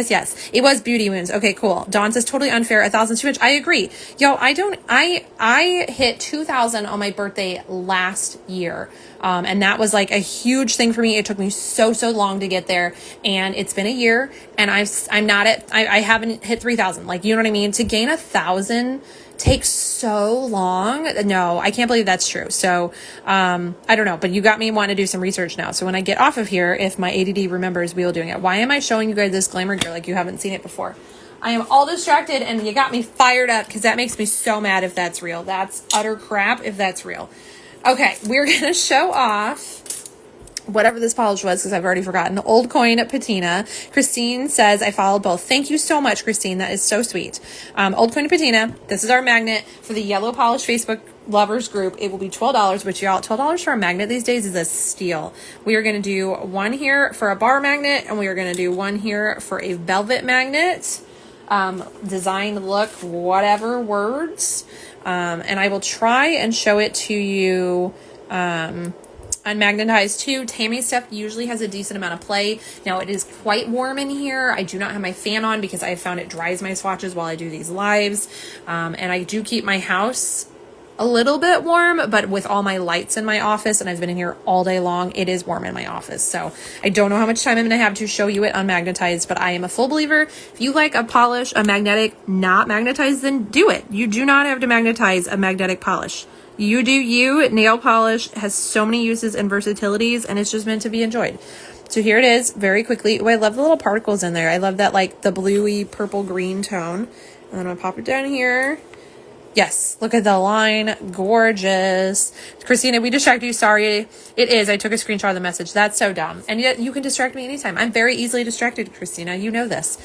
It was Beauty Wounds. Okay, cool. Dawn says totally unfair. 1,000 too much. I agree. Yo, I hit 2,000 on my birthday last year. And that was like a huge thing for me. It took me so long to get there, and it's been a year, and I haven't hit 3,000. Like, you know what I mean? To gain 1,000 takes so long. No, I can't believe that's true. So, I don't know, but you got me wanting to do some research now. So when I get off of here, if my ADD remembers, we will doing it. Why am I showing you guys this glamour gear like you haven't seen it before? I am all distracted, and you got me fired up because that makes me so mad if that's real. That's utter crap if that's real. Okay, we're going to show off whatever this polish was because I've already forgotten. Old Coin Patina. Christine says, I followed both. Thank you so much, Christine. That is so sweet. Old Coin Patina. This is our magnet for the Yellow Polish Facebook lovers group. It will be $12, which y'all, $12 for a magnet these days is a steal. We are going to do one here for a bar magnet, and we are going to do one here for a velvet magnet. Design, look, whatever words. And I will try and show it to you unmagnetized too. Tammy's stuff usually has a decent amount of play. Now it is quite warm in here. I do not have my fan on because I found it dries my swatches while I do these lives. And I do keep my house a little bit warm, but with all my lights in my office, and I've been in here all day long, it is warm in my office. So I don't know how much time I'm going to have to show you it unmagnetized, but I am a full believer. If you like a polish, a magnetic, not magnetized, then do it. You do not have to magnetize a magnetic polish. You do you. Nail polish has so many uses and versatilities, and it's just meant to be enjoyed. So here it is very quickly. Oh, I love the little particles in there. I love that, like the bluey purple green tone. And then I'm going to pop it down here. Yes, look at the line. Gorgeous. Christina, we distracted you. Sorry. It is. I took a screenshot of the message. That's so dumb. And yet you can distract me anytime. I'm very easily distracted, Christina. You know this.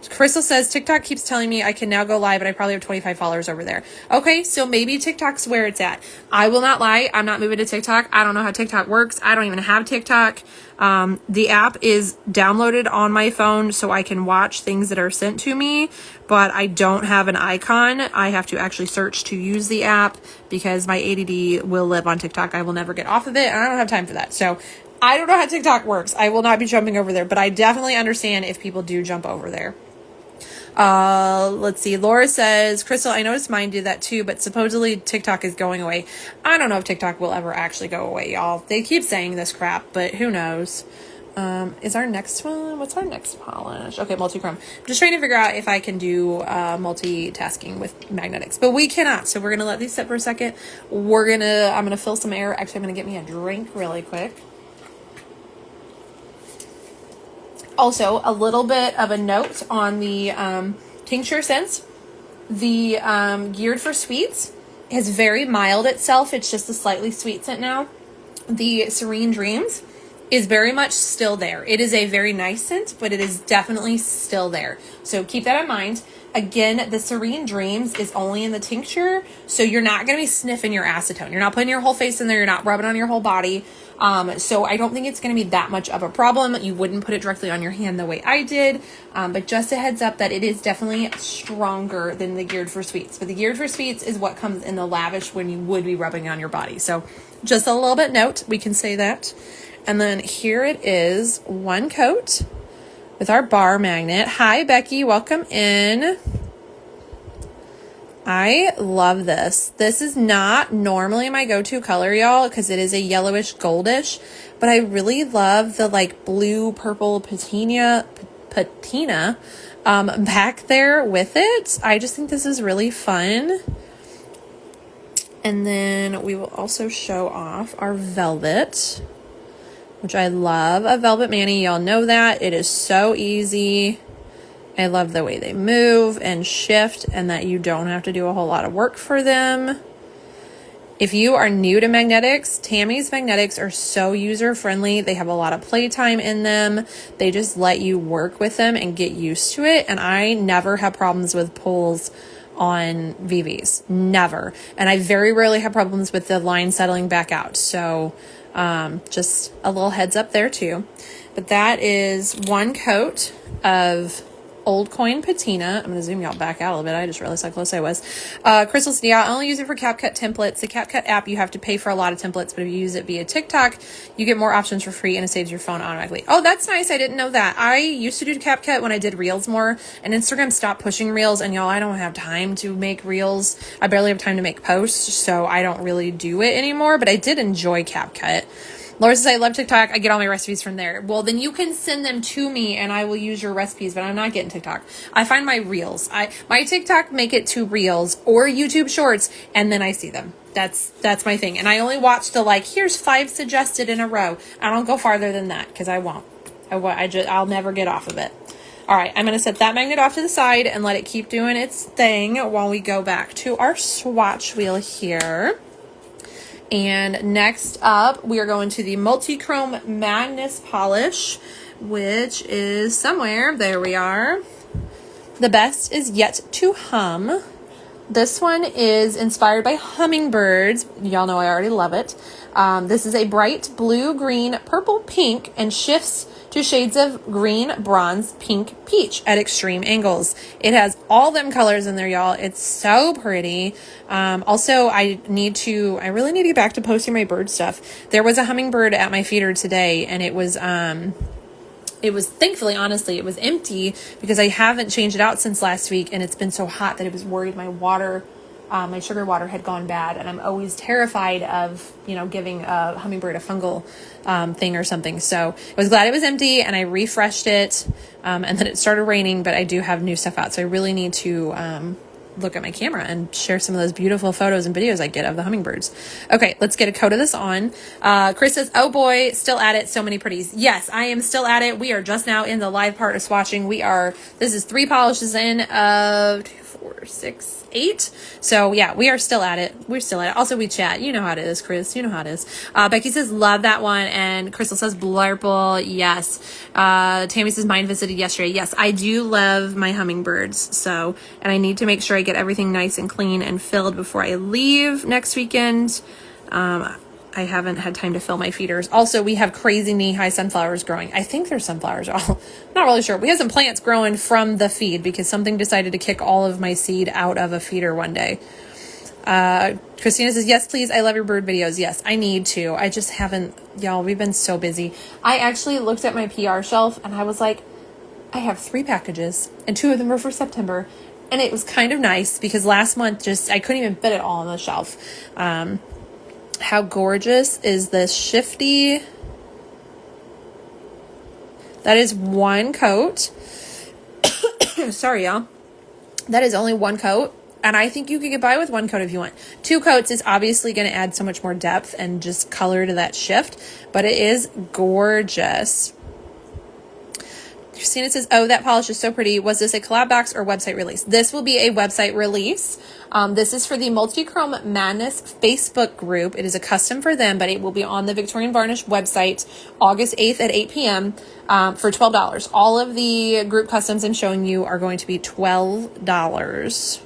Crystal says, TikTok keeps telling me I can now go live, but I probably have 25 followers over there. Okay, so maybe TikTok's where it's at. I will not lie. I'm not moving to TikTok. I don't know how TikTok works. I don't even have TikTok. The app is downloaded on my phone so I can watch things that are sent to me, but I don't have an icon. I have to actually search to use the app because my ADD will live on TikTok. I will never get off of it, and I don't have time for that. So I don't know how TikTok works. I will not be jumping over there, but I definitely understand if people do jump over there. Let's see. Laura says, Crystal, I noticed mine did that too, but supposedly TikTok is going away. I don't know if TikTok will ever actually go away, y'all. They keep saying this crap, but who knows? Is our next one? What's our next polish? Okay, multi-chrome. I'm just trying to figure out if I can do multitasking with magnetics, but we cannot. So we're going to let these sit for a second. I'm going to fill some air. Actually, I'm going to get me a drink really quick. Also, a little bit of a note on the tincture scents. The Geared for Sweets is very mild itself. It's just a slightly sweet scent now. The Serene Dreams is very much still there. It is a very nice scent, but it is definitely still there. So keep that in mind. Again, the Serene Dreams is only in the tincture, so you're not going to be sniffing your acetone. You're not putting your whole face in there. You're not rubbing on your whole body. So I don't think it's going to be that much of a problem. You wouldn't put it directly on your hand the way I did, but just a heads up that it is definitely stronger than the Geared for Sweets. But the Geared for Sweets is what comes in the Lavish when you would be rubbing it on your body. So just a little bit note, we can say that. And then here it is, one coat with our bar magnet. Hi, Becky. Welcome in. I love this. This is not normally my go-to color, y'all, because it is a yellowish goldish, but I really love the like blue purple patina back there with it. I just think this is really fun. And then we will also show off our velvet, which I love a velvet mani. Y'all know that. It is so easy. I love the way they move and shift and that you don't have to do a whole lot of work for them. If you are new to magnetics, Tammy's magnetics are so user-friendly. They have a lot of playtime in them. They just let you work with them and get used to it. And I never have problems with pulls on VVs. Never. And I very rarely have problems with the line settling back out. So just a little heads up there too. But that is one coat of old coin patina. I'm going to zoom y'all back out a little bit. I just realized how close I was. Crystal said, yeah, I only use it for CapCut templates. The CapCut app, you have to pay for a lot of templates, but if you use it via TikTok, you get more options for free and it saves your phone automatically. Oh, that's nice. I didn't know that. I used to do CapCut when I did Reels more, and Instagram stopped pushing Reels, and y'all, I don't have time to make Reels. I barely have time to make posts, so I don't really do it anymore, but I did enjoy CapCut. Laura says, I love TikTok. I get all my recipes from there. Well, then you can send them to me and I will use your recipes, but I'm not getting TikTok. I find my Reels. My TikTok make it to Reels or YouTube Shorts, and then I see them. That's my thing. And I only watch the, like, here's 5 suggested in a row. I don't go farther than that because I won't. I'll never get off of it. All right, I'm going to set that magnet off to the side and let it keep doing its thing while we go back to our swatch wheel here. And next up, we are going to the Multi-Chrome Madness Polish, which is somewhere. There we are. The best is yet to hum. This one is inspired by hummingbirds. Y'all know I already love it. This is a bright blue, green, purple, pink, and shifts to shades of green, bronze, pink, peach at extreme angles. It has all them colors in there, y'all. It's so pretty. Also, I really need to get back to posting my bird stuff. There was a hummingbird at my feeder today, and it was thankfully, honestly, it was empty because I haven't changed it out since last week, and it's been so hot that I was worried my water, my sugar water had gone bad, and I'm always terrified of, giving a hummingbird a fungal thing or something. So I was glad it was empty, and I refreshed it, and then it started raining, but I do have new stuff out, so I really need to look at my camera and share some of those beautiful photos and videos I get of the hummingbirds. Okay, let's get a coat of this on. Chris says, oh boy, still at it. So many pretties. Yes, I am still at it. We are just now in the live part of swatching. This is 3 polishes in of 2, 4, 6, 8. So yeah, we are still at it. We're still at it. Also, we chat. You know how it is, Chris. You know how it is. Becky says, love that one. And Crystal says, blurple. Yes. Tammy says, mine visited yesterday. Yes, I do love my hummingbirds. So, and I need to make sure I get everything nice and clean and filled before I leave next weekend. I haven't had time to fill my feeders. Also, we have crazy knee-high sunflowers growing. I think they're sunflowers. I'm not really sure. We have some plants growing from the feed because something decided to kick all of my seed out of a feeder one day. Christina says, yes, please. I love your bird videos. Yes, I need to. I just haven't, y'all, we've been so busy. I actually looked at my PR shelf and I was like, I have 3 packages and 2 of them are for September. And it was kind of nice because last month I couldn't even fit it all on the shelf. How gorgeous is this shifty? That is 1 coat. Sorry, y'all. That is only 1 coat. And I think you could get by with 1 coat if you want. 2 coats is obviously going to add so much more depth and just color to that shift. But it is gorgeous. Christina says, oh, that polish is so pretty. Was this a collab box or website release? This will be a website release. This is for the Multi-Chrome Madness Facebook group. It is a custom for them, but it will be on the Victorian Varnish website August 8th at 8 p.m. For $12. All of the group customs I'm showing you are going to be $12.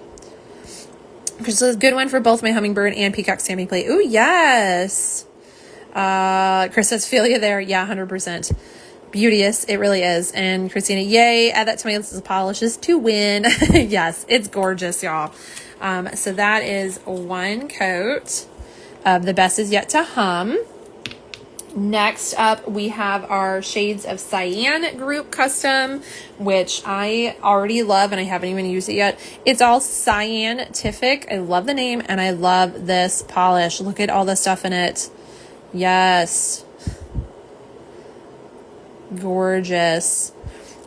This is a good one for both my hummingbird and peacock stamping plate. Ooh, yes. Chris says, feel you there. Yeah, 100%. Beauteous, it really is. And Christina, yay, add that to my list of polishes to win. Yes, it's gorgeous, y'all. So that is 1 coat of the best is yet to hum. Next up, we have our Shades of Cyan group custom, which I already love and I haven't even used it yet. It's all scientific. I love the name and I love this polish. Look at all the stuff in it. Yes. Gorgeous.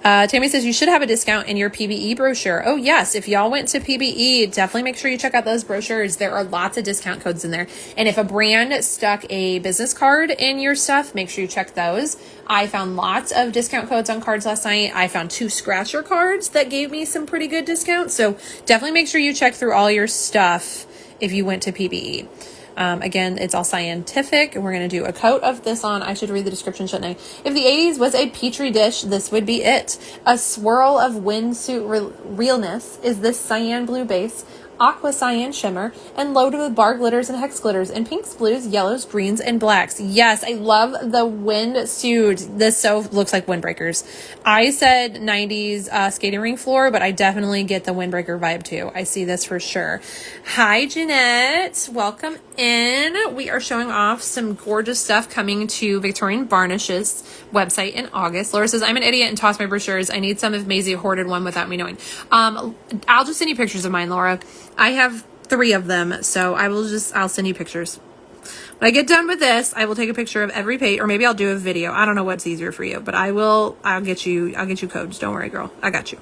Tammy says you should have a discount in your PBE brochure. Oh yes, if y'all went to PBE, definitely make sure you check out those brochures. There are lots of discount codes in there. And if a brand stuck a business card in your stuff, make sure you check those. I found lots of discount codes on cards last night. I found 2 scratcher cards that gave me some pretty good discounts. So definitely make sure you check through all your stuff if you went to PBE. Again, it's all scientific. We're going to do a coat of this on. I should read the description, shouldn't I? If the 80s was a petri dish, this would be it. A swirl of windsuit realness is this cyan blue base, aqua cyan shimmer, and loaded with bar glitters and hex glitters in pinks, blues, yellows, greens, and blacks. Yes, I love the windsuit. This so looks like windbreakers. I said 90s skating rink floor, but I definitely get the windbreaker vibe too. I see this for sure. Hi, Jeanette. Welcome in. We are showing off some gorgeous stuff coming to Victorian Varnish's website in August. Laura says, I'm an idiot and tossed my brochures. I need some if Maisie hoarded one without me knowing. I'll just send you pictures of mine, Laura. I have 3 of them, so I'll send you pictures. When I get done with this, I will take a picture of every page, or maybe I'll do a video. I don't know what's easier for you, but I'll get you codes. Don't worry, girl. I got you.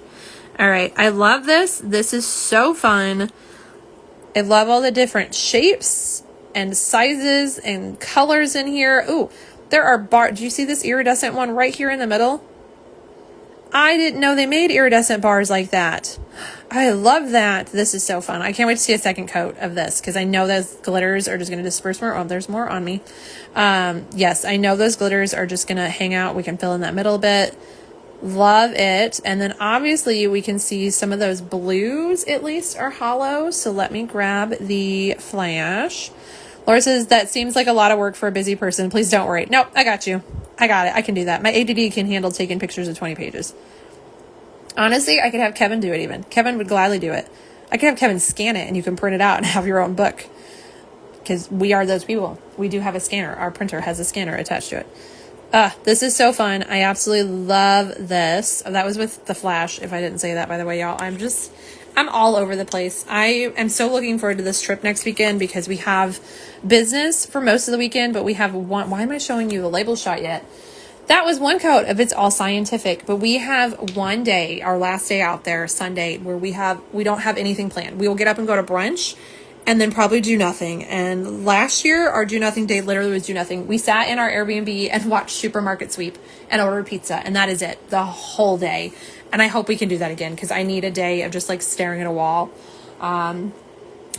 All right. I love this. This is so fun. I love all the different shapes and sizes and colors in here. Ooh, there are do you see this iridescent one right here in the middle? I didn't know they made iridescent bars like that. I love that. This is so fun. I can't wait to see a second coat of this because I know those glitters are just going to disperse more. Oh, there's more on me. Yes, I know those glitters are just going to hang out. We can fill in that middle bit. Love it. And then obviously we can see some of those blues at least are hollow. So let me grab the flash. Laura says, that seems like a lot of work for a busy person. Please don't worry. Nope, I got you. I got it. I can do that. My ADD can handle taking pictures of 20 pages. Honestly, I could have Kevin do it even. Kevin would gladly do it. I could have Kevin scan it and you can print it out and have your own book. Because we are those people. We do have a scanner. Our printer has a scanner attached to it. This is so fun. I absolutely love this. That was with the flash, if I didn't say that, by the way, y'all. I'm all over the place. I am so looking forward to this trip next weekend because we have business for most of the weekend, but we have one. Why am I showing you the label shot yet? That was one coat of It's All Scientific, but we have one day, our last day out there, Sunday, where we don't have anything planned. We will get up and go to brunch and then probably do nothing. And last year, our do nothing day literally was do nothing. We sat in our Airbnb and watched Supermarket Sweep and ordered pizza, and that is it, the whole day. And I hope we can do that again because I need a day of just like staring at a wall.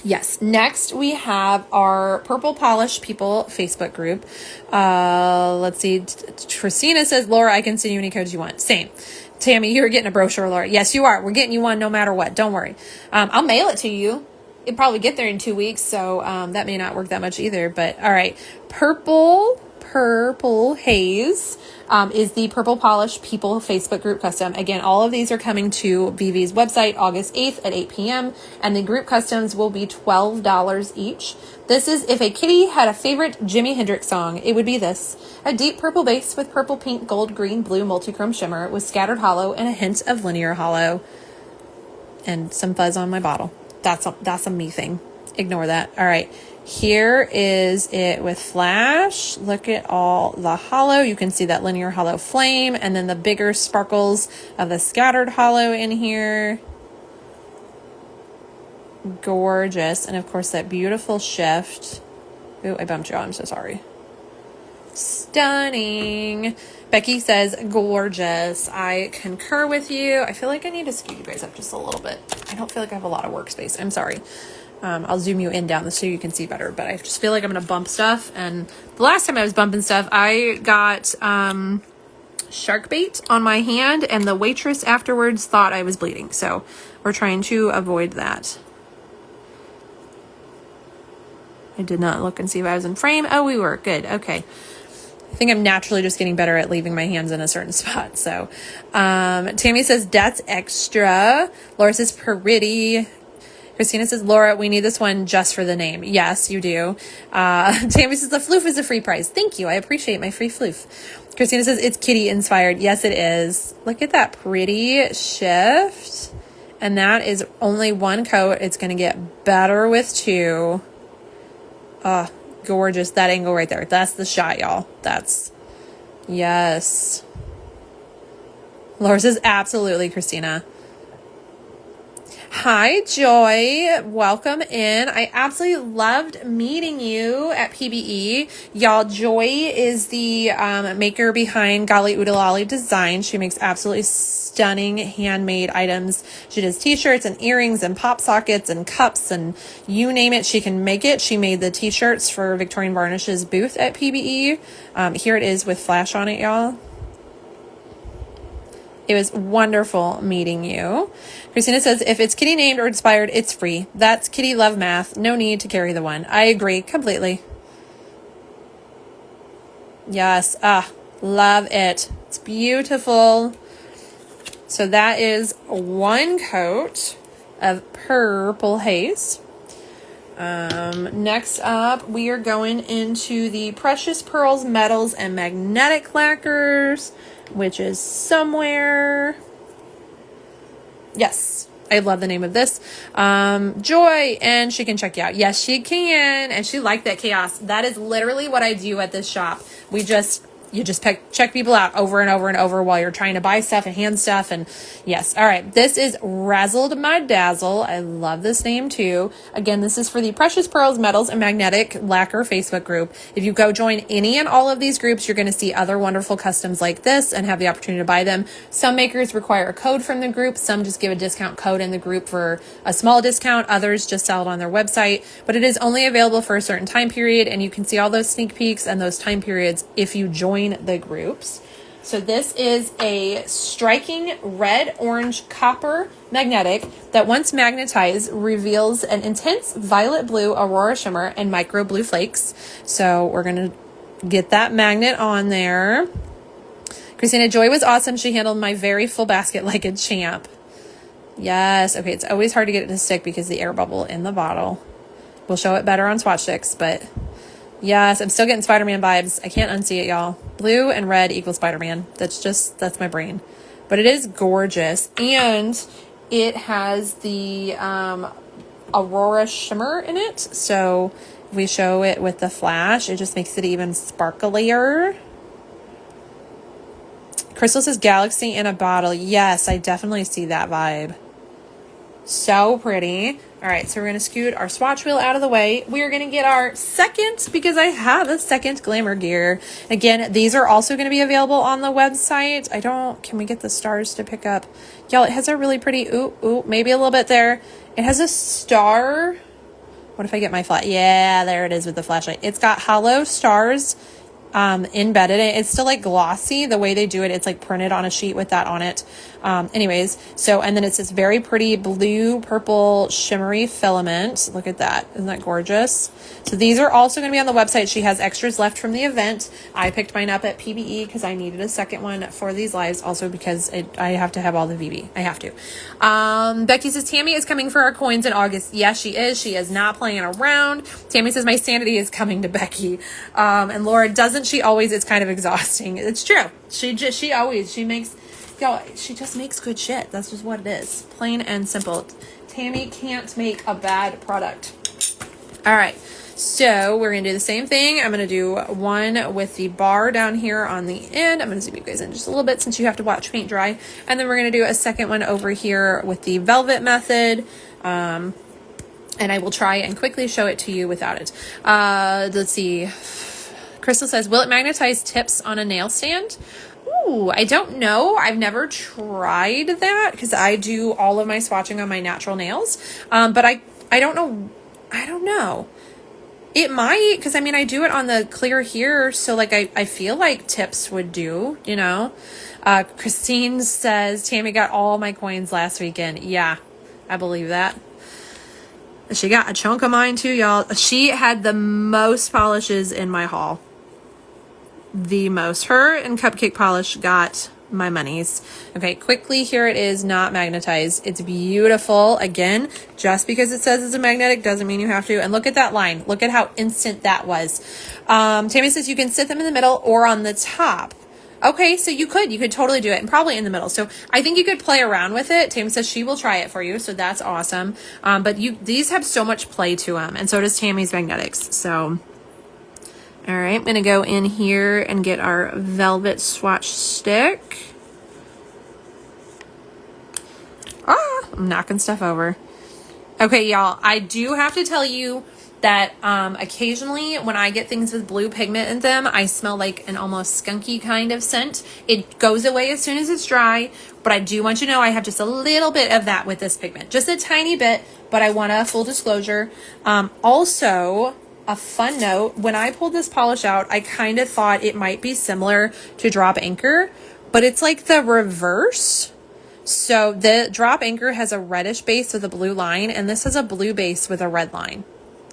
Yes. Next, we have our Purple Polish People Facebook group. Let's see. Christina says, Laura, I can send you any codes you want. Same. Tammy, you're getting a brochure, Laura. Yes, you are. We're getting you one no matter what. Don't worry. I'll mail it to you. It'll probably get there in 2 weeks. So that may not work that much either. But all right. Purple Haze is the Purple Polish People Facebook group custom. Again, all of these are coming to VV's website August 8th at 8 p.m. And the group customs will be $12 each. This is if a kitty had a favorite Jimi Hendrix song, it would be this. A deep purple base with purple, pink, gold, green, blue multichrome shimmer with scattered hollow and a hint of linear hollow. And some fuzz on my bottle. That's a me thing. Ignore that. All right. Here is it with flash. Look at all the hollow. You can see that linear hollow flame and then the bigger sparkles of the scattered hollow in here. Gorgeous. And of course that beautiful shift. Ooh, I bumped you out. I'm so sorry. Stunning. Becky says, gorgeous. I concur with you. I feel like I need to scoot you guys up just a little bit. I don't feel like I have a lot of workspace. I'm sorry. I'll zoom you in down so you can see better, but I just feel like I'm going to bump stuff. And the last time I was bumping stuff, I got shark bait on my hand and the waitress afterwards thought I was bleeding. So we're trying to avoid that. I did not look and see if I was in frame. Oh, we were. Good. Okay. I think I'm naturally just getting better at leaving my hands in a certain spot. So Tammy says, that's extra. Laura says, pretty. Christina says, Laura, we need this one just for the name. Yes, you do. Tammy says, the floof is a free prize. Thank you. I appreciate my free floof. Christina says, it's kitty inspired. Yes, it is. Look at that pretty shift. And that is only one coat. It's going to get better with 2. Gorgeous. That angle right there. That's the shot, y'all. Yes. Laura says, absolutely, Christina. Hi, Joy. Welcome in. I absolutely loved meeting you at PBE. Y'all, Joy is the maker behind Gali Udalali Design. She makes absolutely stunning handmade items. She does t-shirts and earrings and pop sockets and cups and you name it, she can make it. She made the t-shirts for Victorian Varnish's booth at PBE. Here it is with flash on it, y'all. It was wonderful meeting you. Christina says, if it's kitty named or inspired, it's free. That's kitty love math. No need to carry the one. I agree completely. Yes. Love it. It's beautiful. So that is one coat of Purple Haze. Next up, we are going into the Precious Pearls, Metals, and Magnetic Lacquers, which is somewhere. Yes, I love the name of this. Joy, and she can check you out. Yes, she can. And she liked that chaos. That is literally what I do at this shop. You just check people out over and over and over while you're trying to buy stuff and hand stuff. And yes. All right. This is Razzled My Dazzle. I love this name too. Again, this is for the Precious Pearls, Metals, and Magnetic Lacquer Facebook group. If you go join any and all of these groups, you're going to see other wonderful customs like this and have the opportunity to buy them. Some makers require a code from the group. Some just give a discount code in the group for a small discount. Others just sell it on their website, but it is only available for a certain time period. And you can see all those sneak peeks and those time periods if you join the groups. So this is a striking red, orange, copper magnetic that once magnetized reveals an intense violet blue aurora shimmer and micro blue flakes. So we're going to get that magnet on there. Christina, Joy was awesome. She handled my very full basket like a champ. Yes. Okay. It's always hard to get it to stick because the air bubble in the bottle. We'll show it better on swatch sticks, but yes, I'm still getting Spider-Man vibes. I can't unsee it, y'all. Blue and red equals Spider-Man. That's my brain. But it is gorgeous. And it has the Aurora shimmer in it. So if we show it with the flash, it just makes it even sparklier. Crystal says Galaxy in a bottle. Yes, I definitely see that vibe. So pretty. All right, so we're going to scoot our swatch wheel out of the way. We are going to get our second, because I have a second Glamour Gear. Again, these are also going to be available on the website. Can we get the stars to pick up? Y'all, it has a really pretty, maybe a little bit there. It has a star. What if I get my flash? Yeah, there it is with the flashlight. It's got hollow stars embedded in it. It's still like glossy the way they do it. It's like printed on a sheet with that on it. Anyways, so, and then it's this very pretty blue, purple, shimmery filament. Look at that. Isn't that gorgeous? So these are also going to be on the website. She has extras left from the event. I picked mine up at PBE because I needed a second one for these lives. Also because I have to have all the VB. I have to. Becky says, Tammy is coming for our coins in August. Yes, she is. She is not playing around. Tammy says, my sanity is coming to Becky. And Laura, doesn't she always? It's kind of exhausting. It's true. She just makes good shit. That's just what it is. Plain and simple. Tammy can't make a bad product. All right. So we're going to do the same thing. I'm going to do one with the bar down here on the end. I'm going to zoom you guys in just a little bit since you have to watch paint dry. And then we're going to do a second one over here with the velvet method. And I will try and quickly show it to you without it. Let's see. Crystal says, will it magnetize tips on a nail stand? Ooh, I don't know. I've never tried that because I do all of my swatching on my natural nails. But I don't know. I don't know. It might, because I mean, I do it on the clear here. So like, I feel like tips would do, you know. Christine says, Tammy got all my coins last weekend. Yeah, I believe that. She got a chunk of mine too, y'all. She had the most polishes in my haul. The most. Her and Cupcake Polish got my monies. Okay, quickly, here it is, not magnetized. It's beautiful. Again, just because it says it's a magnetic doesn't mean you have to. And look at that line. Look at how instant that was. Tammy says you can sit them in the middle or on the top. Okay, so you could totally do it, and probably in the middle. So I think you could play around with it. Tammy says she will try it for you, so that's awesome. But these have so much play to them, and so does Tammy's magnetics. So, all right, I'm gonna go in here and get our velvet swatch stick. I'm knocking stuff over. Okay, y'all, I do have to tell you that occasionally when I get things with blue pigment in them, I smell like an almost skunky kind of scent. It goes away as soon as it's dry, but I do want you to know I have just a little bit of that with this pigment. Just a tiny bit, but I want a full disclosure. Also, a fun note, when I pulled this polish out, I kind of thought it might be similar to Drop Anchor, but it's like the reverse. So the Drop Anchor has a reddish base with a blue line, and this has a blue base with a red line.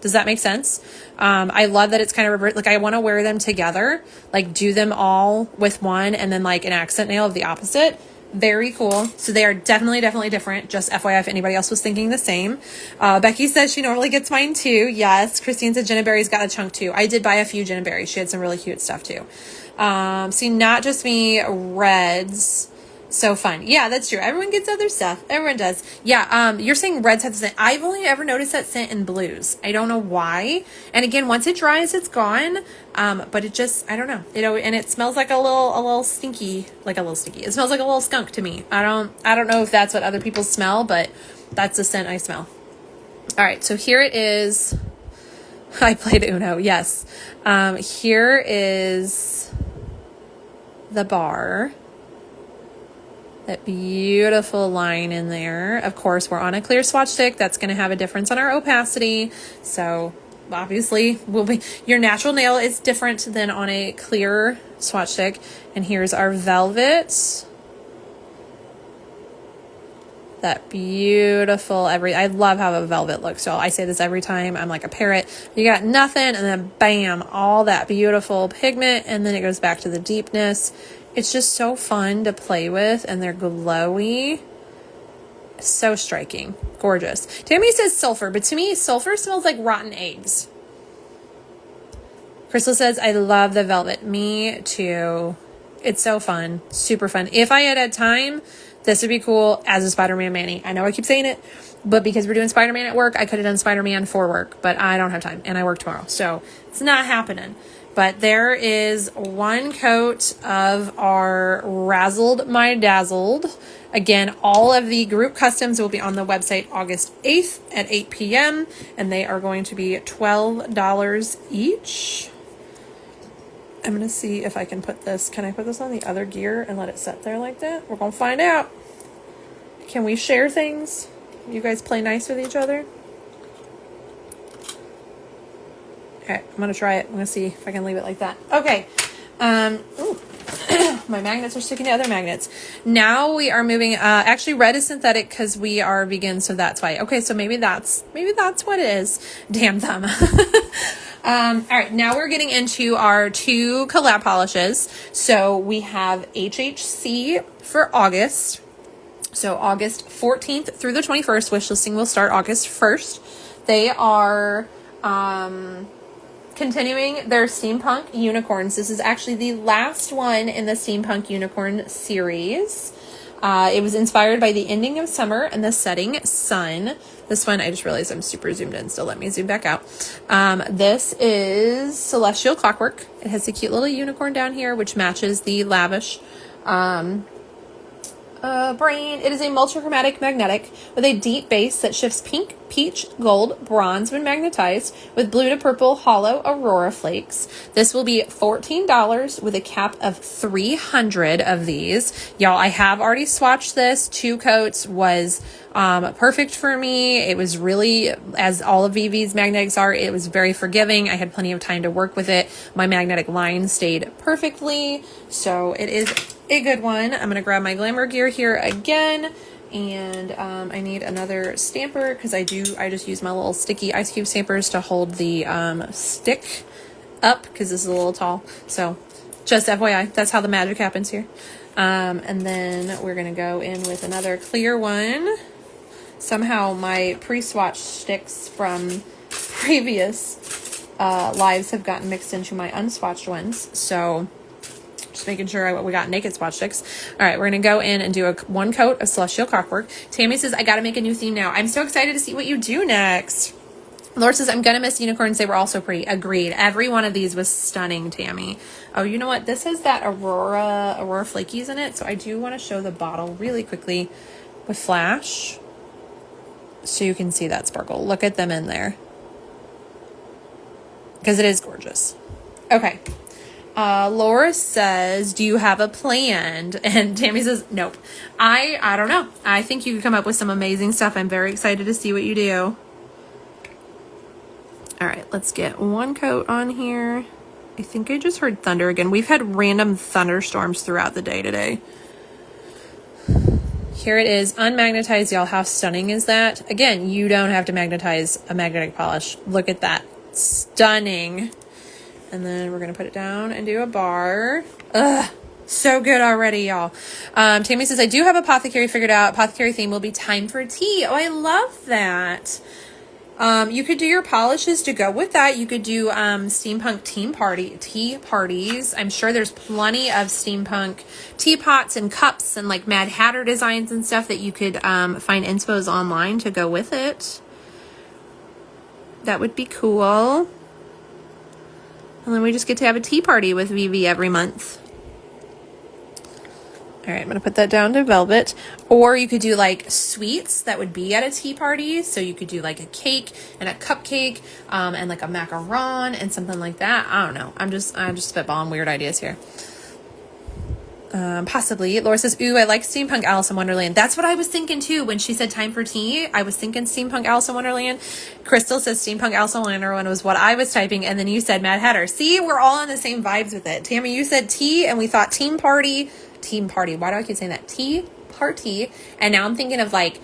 Does that make sense? I love that it's kind of reverse. Like I want to wear them together, like do them all with one and then like an accent nail of the opposite. Very cool. So they are definitely different. Just FYI if anybody else was thinking the same. Becky says she normally gets mine too. Yes. Christine said Jenna Berry's got a chunk too. I did buy a few Jenna Berry. She had some really cute stuff too. See, not just me, reds. So fun. Yeah, that's true. Everyone gets other stuff. Everyone does. Yeah, you're saying reds have the scent. I've only ever noticed that scent in blues. I don't know why. And again, once it dries, it's gone. But it just, I don't know. And it smells like a little stinky, It smells like a little skunk to me. I don't know if that's what other people smell, but that's the scent I smell. All right, so here it is. I played Uno. Yes. Here is the bar. That beautiful line in there. Of course, we're on a clear swatch stick. That's going to have a difference on our opacity. So obviously, your natural nail is different than on a clear swatch stick. And here's our velvet. That beautiful, I love how a velvet looks. So I say this every time. I'm like a parrot. You got nothing, and then bam, all that beautiful pigment, and then it goes back to the deepness. It's just so fun to play with, and they're glowy. So striking. Gorgeous. Tammy says sulfur, but to me, sulfur smells like rotten eggs. Crystal says, I love the velvet. Me too. It's so fun. Super fun. If I had time, this would be cool as a Spider-Man mani. I know I keep saying it, but because we're doing Spider-Man at work, I could have done Spider-Man for work, but I don't have time, and I work tomorrow, so it's not happening. But there is one coat of our Razzled My Dazzled. Again, all of the group customs will be on the website August 8th at 8 p.m. And they are going to be $12 each. I'm going to see if I can put this. Can I put this on the other gear and let it sit there like that? We're going to find out. Can we share things? You guys play nice with each other? Okay, I'm going to try it. I'm going to see if I can leave it like that. Okay. Ooh. My magnets are sticking to other magnets. Now we are moving. Actually, red is synthetic because we are vegan, so that's why. Okay, so maybe that's what it is. Damn them. All right, now we're getting into our two collab polishes. So we have HHC for August. So August 14th through the 21st. Wish listing will start August 1st. They are continuing their steampunk unicorns. This is actually the last one in the steampunk unicorn series. It was inspired by the ending of summer and the setting sun. This one, I just realized I'm super zoomed in, so let me zoom back out. This is Celestial Clockwork. It has a cute little unicorn down here, which matches the lavish brain. It is a multichromatic magnetic with a deep base that shifts pink, peach, gold, bronze when magnetized with blue to purple hollow aurora flakes. This will be $14 with a cap of 300 of these. Y'all, I have already swatched this. 2 coats was perfect for me. It was really, as all of Vivi's magnetics are, it was very forgiving. I had plenty of time to work with it. My magnetic line stayed perfectly. So it is a good one. I'm going to grab my glamour gear here again. And I need another stamper because I just use my little sticky ice cube stampers to hold the stick up because this is a little tall. So just FYI, that's how the magic happens here. And then we're going to go in with another clear one. Somehow my pre-swatch sticks from previous lives have gotten mixed into my unswatched ones. So just making sure we got naked swatch sticks. All right, we're going to go in and do one coat of Celestial Clockwork. Tammy says, I got to make a new theme now. I'm so excited to see what you do next. Laura says, I'm going to miss unicorns. They were also pretty. Agreed. Every one of these was stunning, Tammy. Oh, you know what? This has that Aurora flakies in it. So I do want to show the bottle really quickly with flash. so you can see that sparkle. Look at them in there, because it is gorgeous. Okay. Laura says, do you have a plan? And Tammy says, nope. I don't know. I think you could come up with some amazing stuff. I'm very excited to see what you do. All right, let's get one coat on here. I think I just heard thunder again. We've had random thunderstorms throughout the day today. Here it is, unmagnetized, y'all. How stunning is that? Again, you don't have to magnetize a magnetic polish. Look at that. Stunning. And then we're going to put it down and do a bar. Ugh, so good already, y'all. Tammy says, I do have Apothecary figured out. Apothecary theme will be time for tea. Oh, I love that. You could do your polishes to go with that. You could do steampunk tea parties. I'm sure there's plenty of steampunk teapots and cups and like Mad Hatter designs and stuff that you could find inspos online to go with it. That would be cool. And then we just get to have a tea party with Vivi every month. All right, I'm going to put that down to velvet. Or you could do like sweets that would be at a tea party. So you could do like a cake and a cupcake and like a macaron and something like that. I don't know. I'm just spitballing weird ideas here. Possibly. Laura says, ooh, I like steampunk Alice in Wonderland. That's what I was thinking too. When she said time for tea, I was thinking steampunk Alice in Wonderland. Crystal says steampunk Alice in Wonderland was what I was typing. And then you said Mad Hatter. See, we're all on the same vibes with it. Tammy, you said tea and we thought team party. Why do I keep saying that? Tea party. And now I'm thinking of like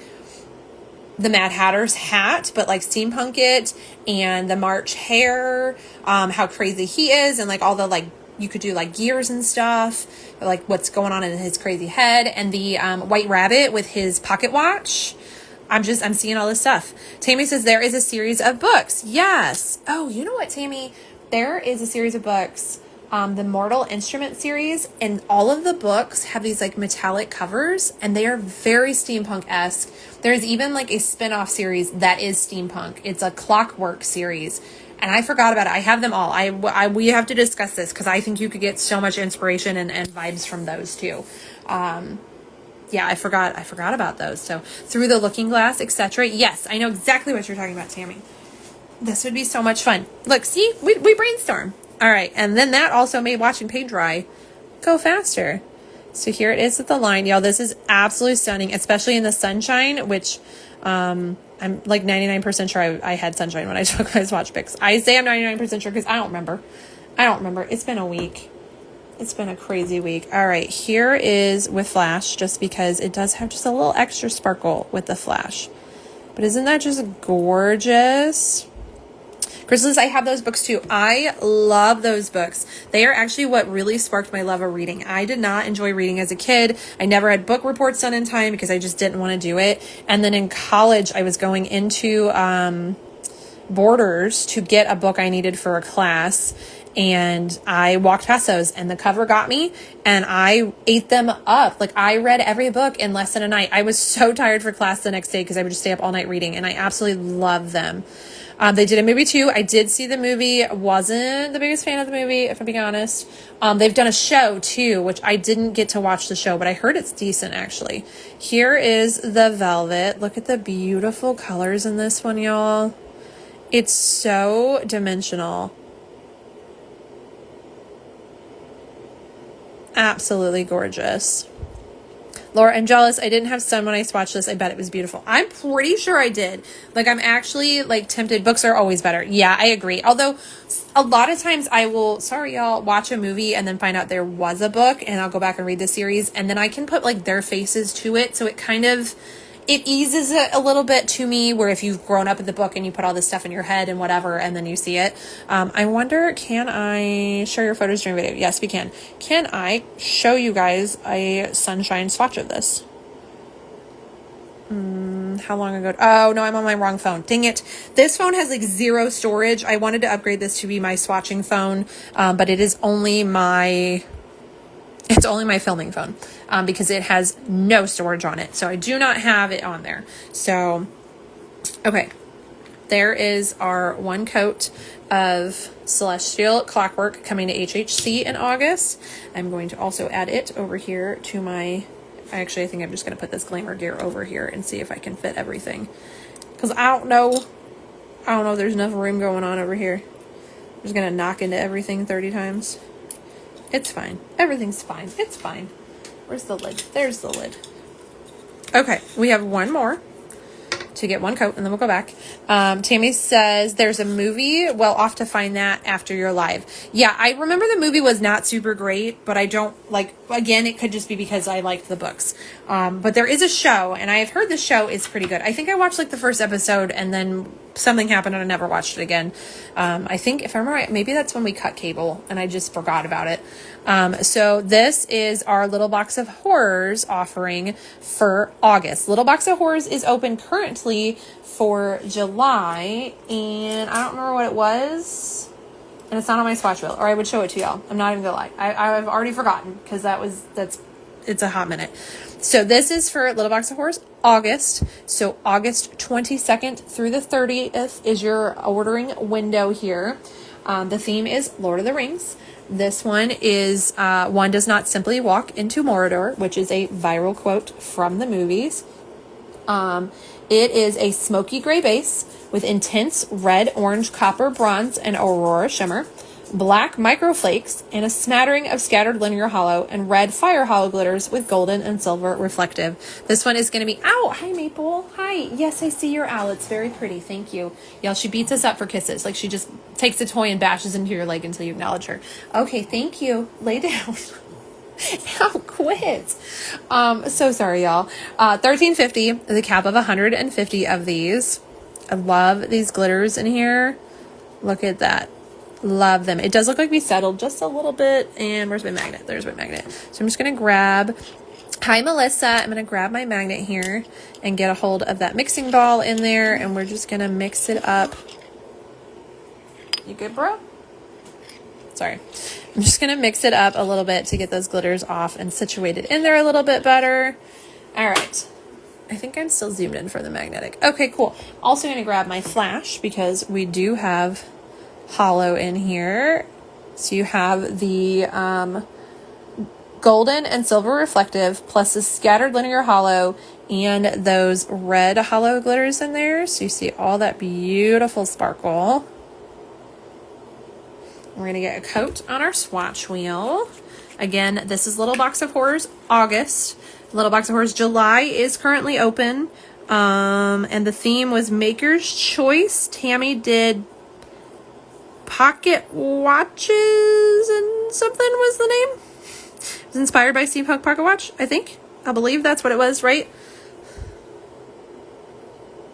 the Mad Hatter's hat, but like steampunk it, and the March Hare, how crazy he is, and like all the like, you could do like gears and stuff, like what's going on in his crazy head, and the White Rabbit with his pocket watch. I'm seeing all this stuff. Tammy says there is a series of books. Yes. Oh, you know what, Tammy? There is a series of books. The Mortal Instrument series, and all of the books have these like metallic covers, and they are very steampunk-esque. There's even like a spin-off series that is steampunk. It's a Clockwork series, and I forgot about it. I have them all. We have to discuss this because I think you could get so much inspiration and vibes from those too. Yeah, I forgot about those. So Through the Looking Glass, etc. Yes, I know exactly what you're talking about, Tammy. This would be so much fun. Look, see, we brainstorm. All right, and then that also made watching paint dry go faster. So here it is with the line, y'all. This is absolutely stunning, especially in the sunshine, which I'm like 99% sure I had sunshine when I took my swatch pics. I say I'm 99% sure because I don't remember. It's been a week. It's been a crazy week. All right, here is with flash, just because it does have just a little extra sparkle with the flash. But isn't that just gorgeous? Crystal says, I have those books too. I love those books. They are actually what really sparked my love of reading. I did not enjoy reading as a kid. I never had book reports done in time because I just didn't want to do it. And then in college, I was going into Borders to get a book I needed for a class. And I walked past those and the cover got me and I ate them up. Like I read every book in less than a night. I was so tired for class the next day because I would just stay up all night reading, and I absolutely love them. They did a movie too. I did see the movie. Wasn't the biggest fan of the movie, if I'm being honest. They've done a show too, which I didn't get to watch the show, but I heard it's decent actually. Here is the velvet. Look at the beautiful colors in this one, y'all. It's so dimensional. Absolutely gorgeous. Laura, I'm jealous. I didn't have sun when I swatched this. I bet it was beautiful. I'm pretty sure I did. Like, I'm actually, like, tempted. Books are always better. Yeah, I agree. Although, a lot of times I will, sorry, y'all, watch a movie and then find out there was a book, and I'll go back and read the series, and then I can put, like, their faces to it, so it kind of, it eases it a little bit to me, where if you've grown up with the book and you put all this stuff in your head and whatever, and then you see it. I wonder, can I share your photos during video? Yes, we can. Can I show you guys a sunshine swatch of this? How long ago? Oh, no, I'm on my wrong phone. Dang it. This phone has like 0 storage. I wanted to upgrade this to be my swatching phone, but it is only my... It's only my filming phone because it has no storage on it. So I do not have it on there. So, okay. There is our one coat of Celestial Clockwork coming to HHC in August. I'm going to also add it over here to my... Actually, I think I'm just going to put this Glamour gear over here and see if I can fit everything. because I don't know if there's enough room going on over here. I'm just going to knock into everything 30 times. It's fine. Everything's fine. It's fine. Where's the lid? There's the lid. Okay, we have one more to get one coat, and then we'll go back. Tammy says there's a movie. Well, off to find that after you're live. Yeah, I remember the movie was not super great, but I don't like, again, it could just be because I liked the books. But there is a show, and I have heard the show is pretty good. I think I watched like the first episode, and then something happened and I never watched it again. I think if I remember right, maybe that's when we cut cable and I just forgot about it. So this is our Little Box of Horrors offering for August. Little Box of Horrors is open currently for July, and I don't remember what it was, and it's not on my swatch wheel, or I would show it to y'all. I'm not even gonna lie. I've already forgotten because it's a hot minute. So this is for Little Box of Horrors August. So August 22nd through the 30th is your ordering window here. The theme is Lord of the Rings. This one is one does not simply walk into Mordor, which is a viral quote from the movies. It is a smoky gray base with intense red, orange, copper, bronze, and aurora shimmer, black microflakes, and a smattering of scattered linear hollow and red fire hollow glitters with golden and silver reflective. This one is going to be, ow, hi Maple, hi, yes, I see your owl, it's very pretty, thank you. Y'all, she beats us up for kisses, like she just takes a toy and bashes into your leg until you acknowledge her. Okay, thank you, lay down. Now quit. So sorry, y'all. $13.50, the cap of 150 of these. I love these glitters in here. Look at that. Love them. It does look like we settled just a little bit. And where's my magnet? There's my magnet. So I'm just going to grab, hi Melissa, I'm going to grab my magnet here and get a hold of that mixing ball in there. And we're just going to mix it up. You good, bro? Sorry. I'm just going to mix it up a little bit to get those glitters off and situated in there a little bit better. All right. I think I'm still zoomed in for the magnetic. Okay, cool. Also going to grab my flash because we do have hollow in here. So you have the golden and silver reflective plus the scattered linear hollow and those red hollow glitters in there. So you see all that beautiful sparkle. We're going to get a coat on our swatch wheel. Again, this is Little Box of Horrors August. Little Box of Horrors July is currently open. And the theme was Maker's Choice. Tammy did pocket watches and something was the name. It was inspired by Steampunk Pocket Watch, I think. I believe that's what it was, right?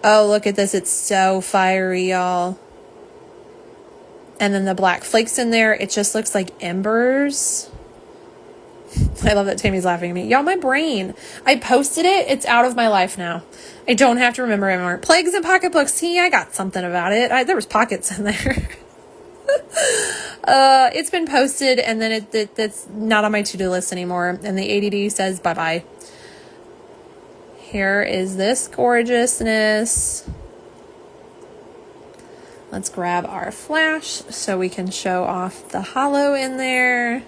Oh, look at this. It's so fiery, y'all. And then the black flakes in there, it just looks like embers. I love that Tammy's laughing at me. Y'all, my brain. I posted it. It's out of my life now. I don't have to remember anymore. Plagues and pocketbooks. See, I got something about it. There was pockets in there. It's been posted, and then it's not on my to-do list anymore. And the ADD says bye-bye. Here is this gorgeousness. Let's grab our flash so we can show off the hollow in there.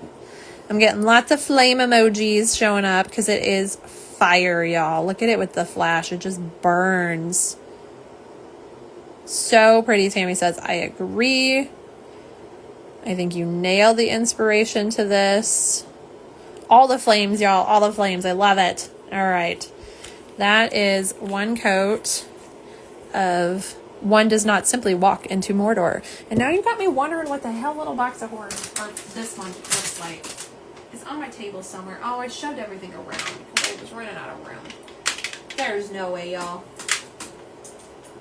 I'm getting lots of flame emojis showing up because it is fire, y'all. Look at it with the flash. It just burns. So pretty, Tammy says. I agree. I think you nailed the inspiration to this. All the flames, y'all. All the flames. I love it. All right. That is one coat of One Does Not Simply Walk into Mordor. And now you got me wondering what the hell Little Box of Horrors, or this one, looks like. It's on my table somewhere. Oh, I shoved everything around because I was running out of room. There's no way, y'all.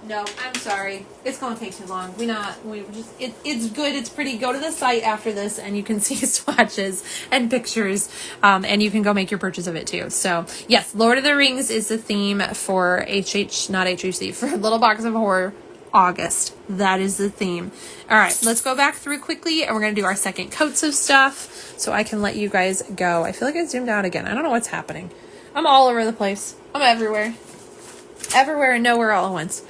No, I'm sorry. It's going to take too long. It's good. It's pretty. Go to the site after this and you can see swatches and pictures. And you can go make your purchase of it too. So yes, Lord of the Rings is the theme for not HHC, for Little Box of Horror August. That is the theme. All right, let's go back through quickly and we're going to do our second coats of stuff so I can let you guys go. I feel like I zoomed out again. I don't know what's happening. I'm all over the place. I'm everywhere. Everywhere and nowhere all at once.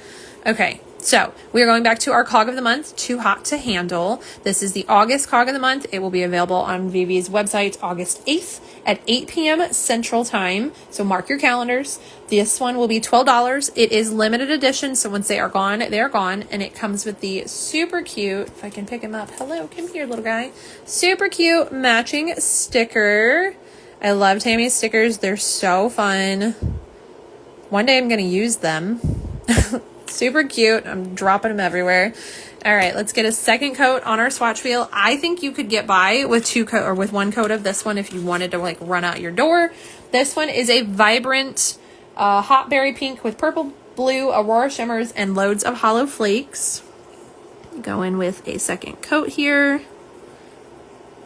Okay, So we are going back to our cog of the month, Too Hot to Handle. This is the August cog of the month. It will be available on Vivi's website August 8th at 8 p.m. Central Time. So mark your calendars. This one will be $12. It is limited edition, so once they are gone, they are gone. And it comes with the super cute, if I can pick him up, hello, come here, little guy. Super cute matching sticker. I love Tammy's stickers. They're so fun. One day I'm going to use them. Super cute. I'm dropping them everywhere. All right, let's get a second coat on our swatch wheel. I think you could get by with with one coat of this one if you wanted to like run out your door. This one is a vibrant hot berry pink with purple, blue, aurora shimmers, and loads of hollow flakes. Go in with a second coat here.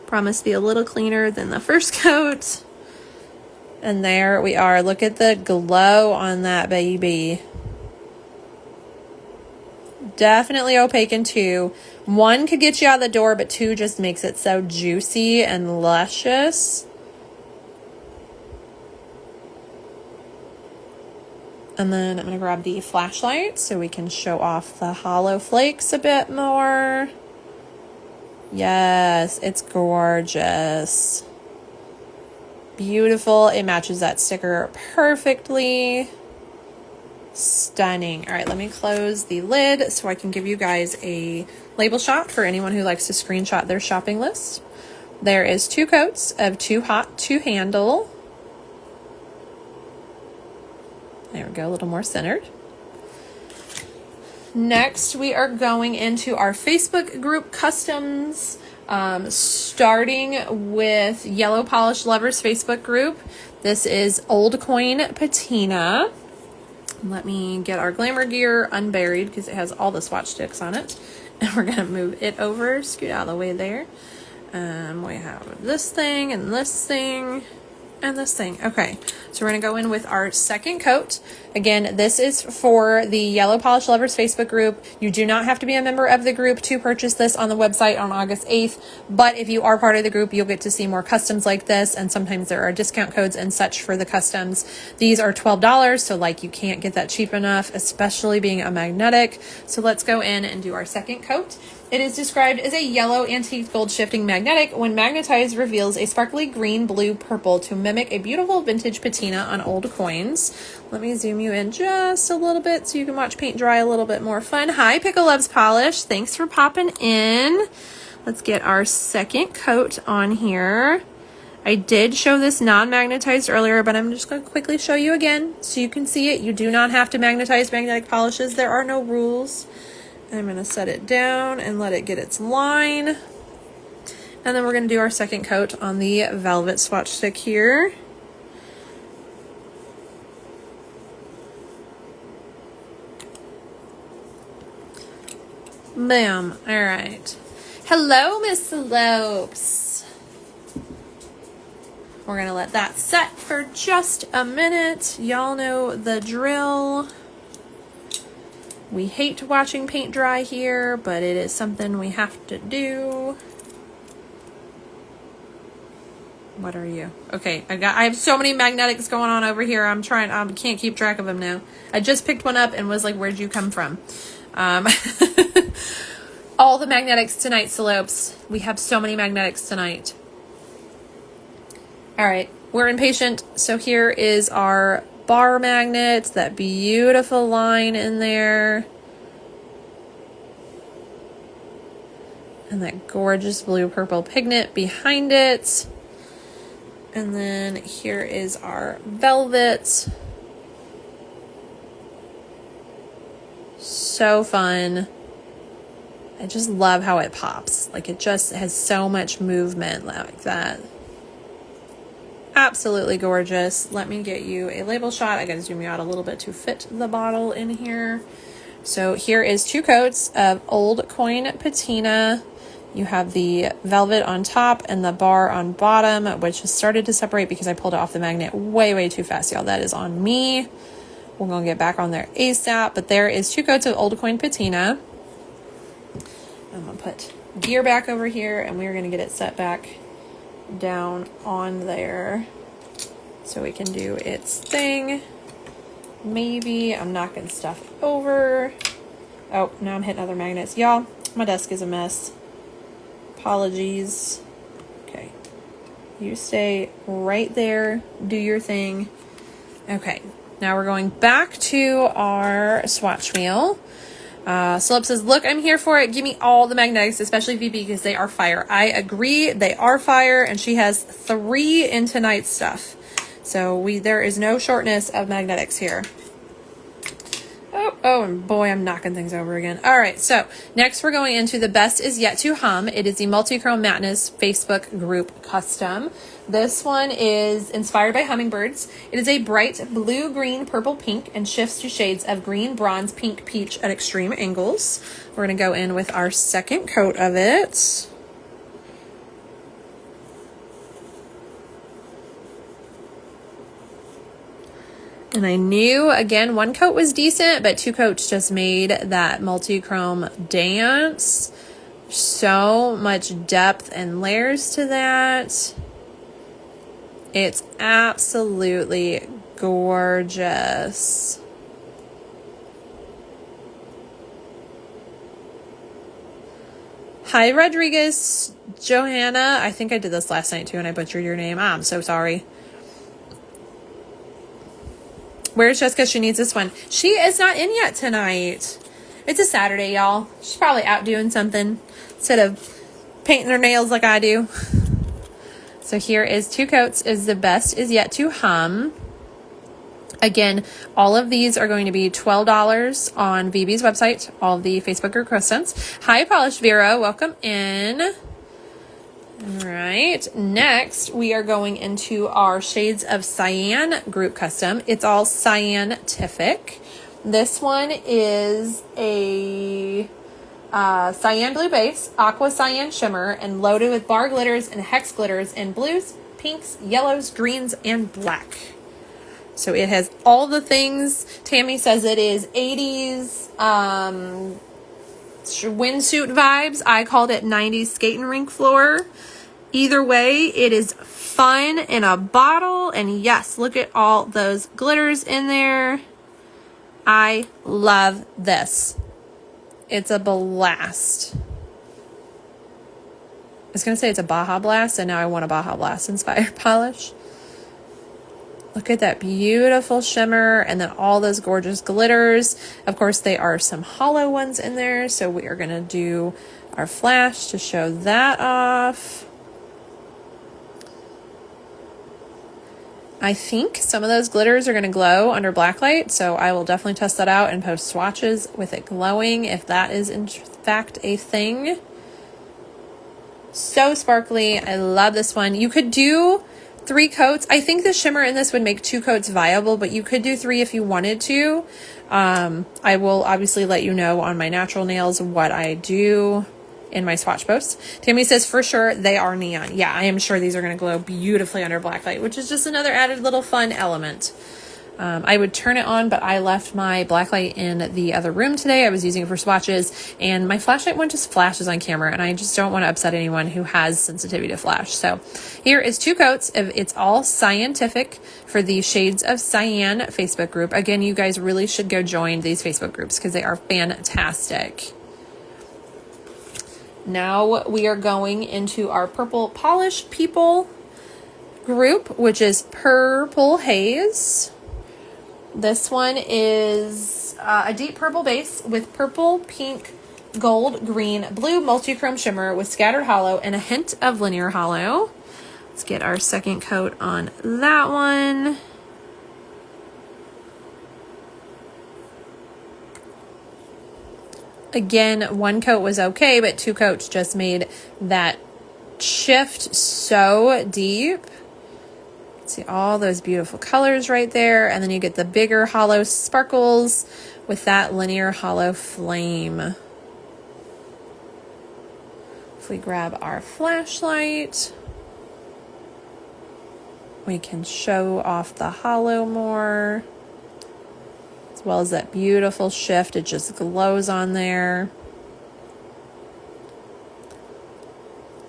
Promise to be a little cleaner than the first coat. And there we are. Look at the glow on that baby. Definitely opaque in 2. 1 could get you out the door, but 2 just makes it so juicy and luscious. And then I'm going to grab the flashlight so we can show off the hollow flakes a bit more. Yes, it's gorgeous. Beautiful. It matches that sticker perfectly. Stunning. All right, let me close the lid so I can give you guys a label shot for anyone who likes to screenshot their shopping list. There is 2 coats of Too Hot to Handle. There we go, a little more centered. Next, we are going into our Facebook group customs, starting with Yellow Polish Lovers Facebook group. This is Old Coin Patina. Let me get our glamour gear unburied because it has all the swatch sticks on it. And we're going to move it over, scoot out of the way there. We have this thing and this thing and this thing. Okay, so we're going to go in with our second coat. Again, this is for the Yellow Polish Lovers Facebook group. You do not have to be a member of the group to purchase this on the website on August 8th. But if you are part of the group, you'll get to see more customs like this. And sometimes there are discount codes and such for the customs. These are $12. So like you can't get that cheap enough, especially being a magnetic. So let's go in and do our second coat. It is described as a yellow antique gold shifting magnetic. When magnetized, reveals a sparkly green, blue, purple to mimic a beautiful vintage patina on old coins. Let me zoom you in just a little bit so you can watch paint dry a little bit more fun. Hi, Pickle Loves Polish. Thanks for popping in. Let's get our second coat on here. I did show this non-magnetized earlier, but I'm just going to quickly show you again so you can see it. You do not have to magnetize magnetic polishes. There are no rules. I'm going to set it down and let it get its line. And then we're going to do our second coat on the velvet swatch stick here. Bam. All right. Hello, Miss Lopes. We're going to let that set for just a minute. Y'all know the drill. We hate watching paint dry here, but it is something we have to do. What are you? Okay, I have so many magnetics going on over here. I can't keep track of them now. I just picked one up and was like, where'd you come from? All the magnetics tonight, Slopes. We have so many magnetics tonight. All right, we're impatient. So here is our bar magnet, that beautiful line in there. And that gorgeous blue purple pigment behind it. And then here is our velvet. So fun. I just love how it pops. Like it just has so much movement like that. Absolutely gorgeous. Let me get you a label shot. I gotta zoom you out a little bit to fit the bottle in here. So here is 2 coats of Old Coin Patina. You have the velvet on top and the bar on bottom, which has started to separate because I pulled it off the magnet way too fast, y'all. That is on me. We're gonna get back on there ASAP, but there is 2 coats of Old Coin Patina. I'm gonna put gear back over here and we're gonna get it set back down on there so we can do its thing. Maybe I'm knocking stuff over. Oh, now I'm hitting other magnets. Y'all, my desk is a mess. Apologies. Okay. You stay right there. Do your thing. Okay. Now we're going back to our swatch wheel. Celeb says, look, I'm here for it. Give me all the magnetics, especially VB, because they are fire. I agree. They are fire. And she has 3 in tonight's stuff. So there is no shortness of magnetics here. Oh, and boy, I'm knocking things over again. All right, so next we're going into the best is yet to hum. It is the Multichrome Madness Facebook group custom. This one is inspired by hummingbirds. It is a bright blue, green, purple, pink, and shifts to shades of green, bronze, pink, peach at extreme angles. We're going to go in with our second coat of it. And I knew, again, 1 coat was decent, but 2 coats just made that multi-chrome dance. So much depth and layers to that. It's absolutely gorgeous. Hi, Rodriguez. Johanna. I think I did this last night too, and I butchered your name. I'm so sorry. Where's Jessica? She needs this one. She is not in yet tonight. It's a Saturday, y'all. She's probably out doing something instead of painting her nails like I do. So here is 2 coats. Is the best is yet to hum. Again, all of these are going to be $12 on VB's website. All of the Facebook group customs. Hi, Polished Vera. Welcome in. All right, next we are going into our Shades of Cyan group custom. It's all scientific. This one is a cyan blue base, aqua cyan shimmer, and loaded with bar glitters and hex glitters in blues, pinks, yellows, greens, and black. So it has all the things. Tammy says it is 80s windsuit vibes. I called it 90s skating rink floor. Either way, it is fun in a bottle. And yes, look at all those glitters in there. I love this. It's a blast. I was going to say it's a Baja Blast, and now I want a Baja Blast inspired polish. Look at that beautiful shimmer and then all those gorgeous glitters. Of course, there are some hollow ones in there, so we are going to do our flash to show that off. I think some of those glitters are going to glow under black light, so I will definitely test that out and post swatches with it glowing if that is in fact a thing. So sparkly. I love this one. You could do 3 coats. I think the shimmer in this would make 2 coats viable, but you could do 3 if you wanted to. I will obviously let you know on my natural nails what I do in my swatch posts. Tammy says for sure they are neon. Yeah, I am sure these are going to glow beautifully under black light, which is just another added little fun element. I would turn it on, but I left my black light in the other room today. I was using it for swatches, and my flashlight one just flashes on camera, and I just don't want to upset anyone who has sensitivity to flash. So here is 2 coats of It's All Scientific for the Shades of Cyan Facebook group. Again, you guys really should go join these Facebook groups because they are fantastic. Now we are going into our Purple Polish People group, which is Purple Haze. This one is a deep purple base with purple, pink, gold, green, blue multi-chrome shimmer with scattered hollow and a hint of linear hollow. Let's get our second coat on that one. Again, 1 coat was okay, but 2 coats just made that shift so deep. See all those beautiful colors right there. And then you get the bigger hollow sparkles with that linear hollow flame. If we grab our flashlight, we can show off the hollow more. As well as that beautiful shift. It just glows on there.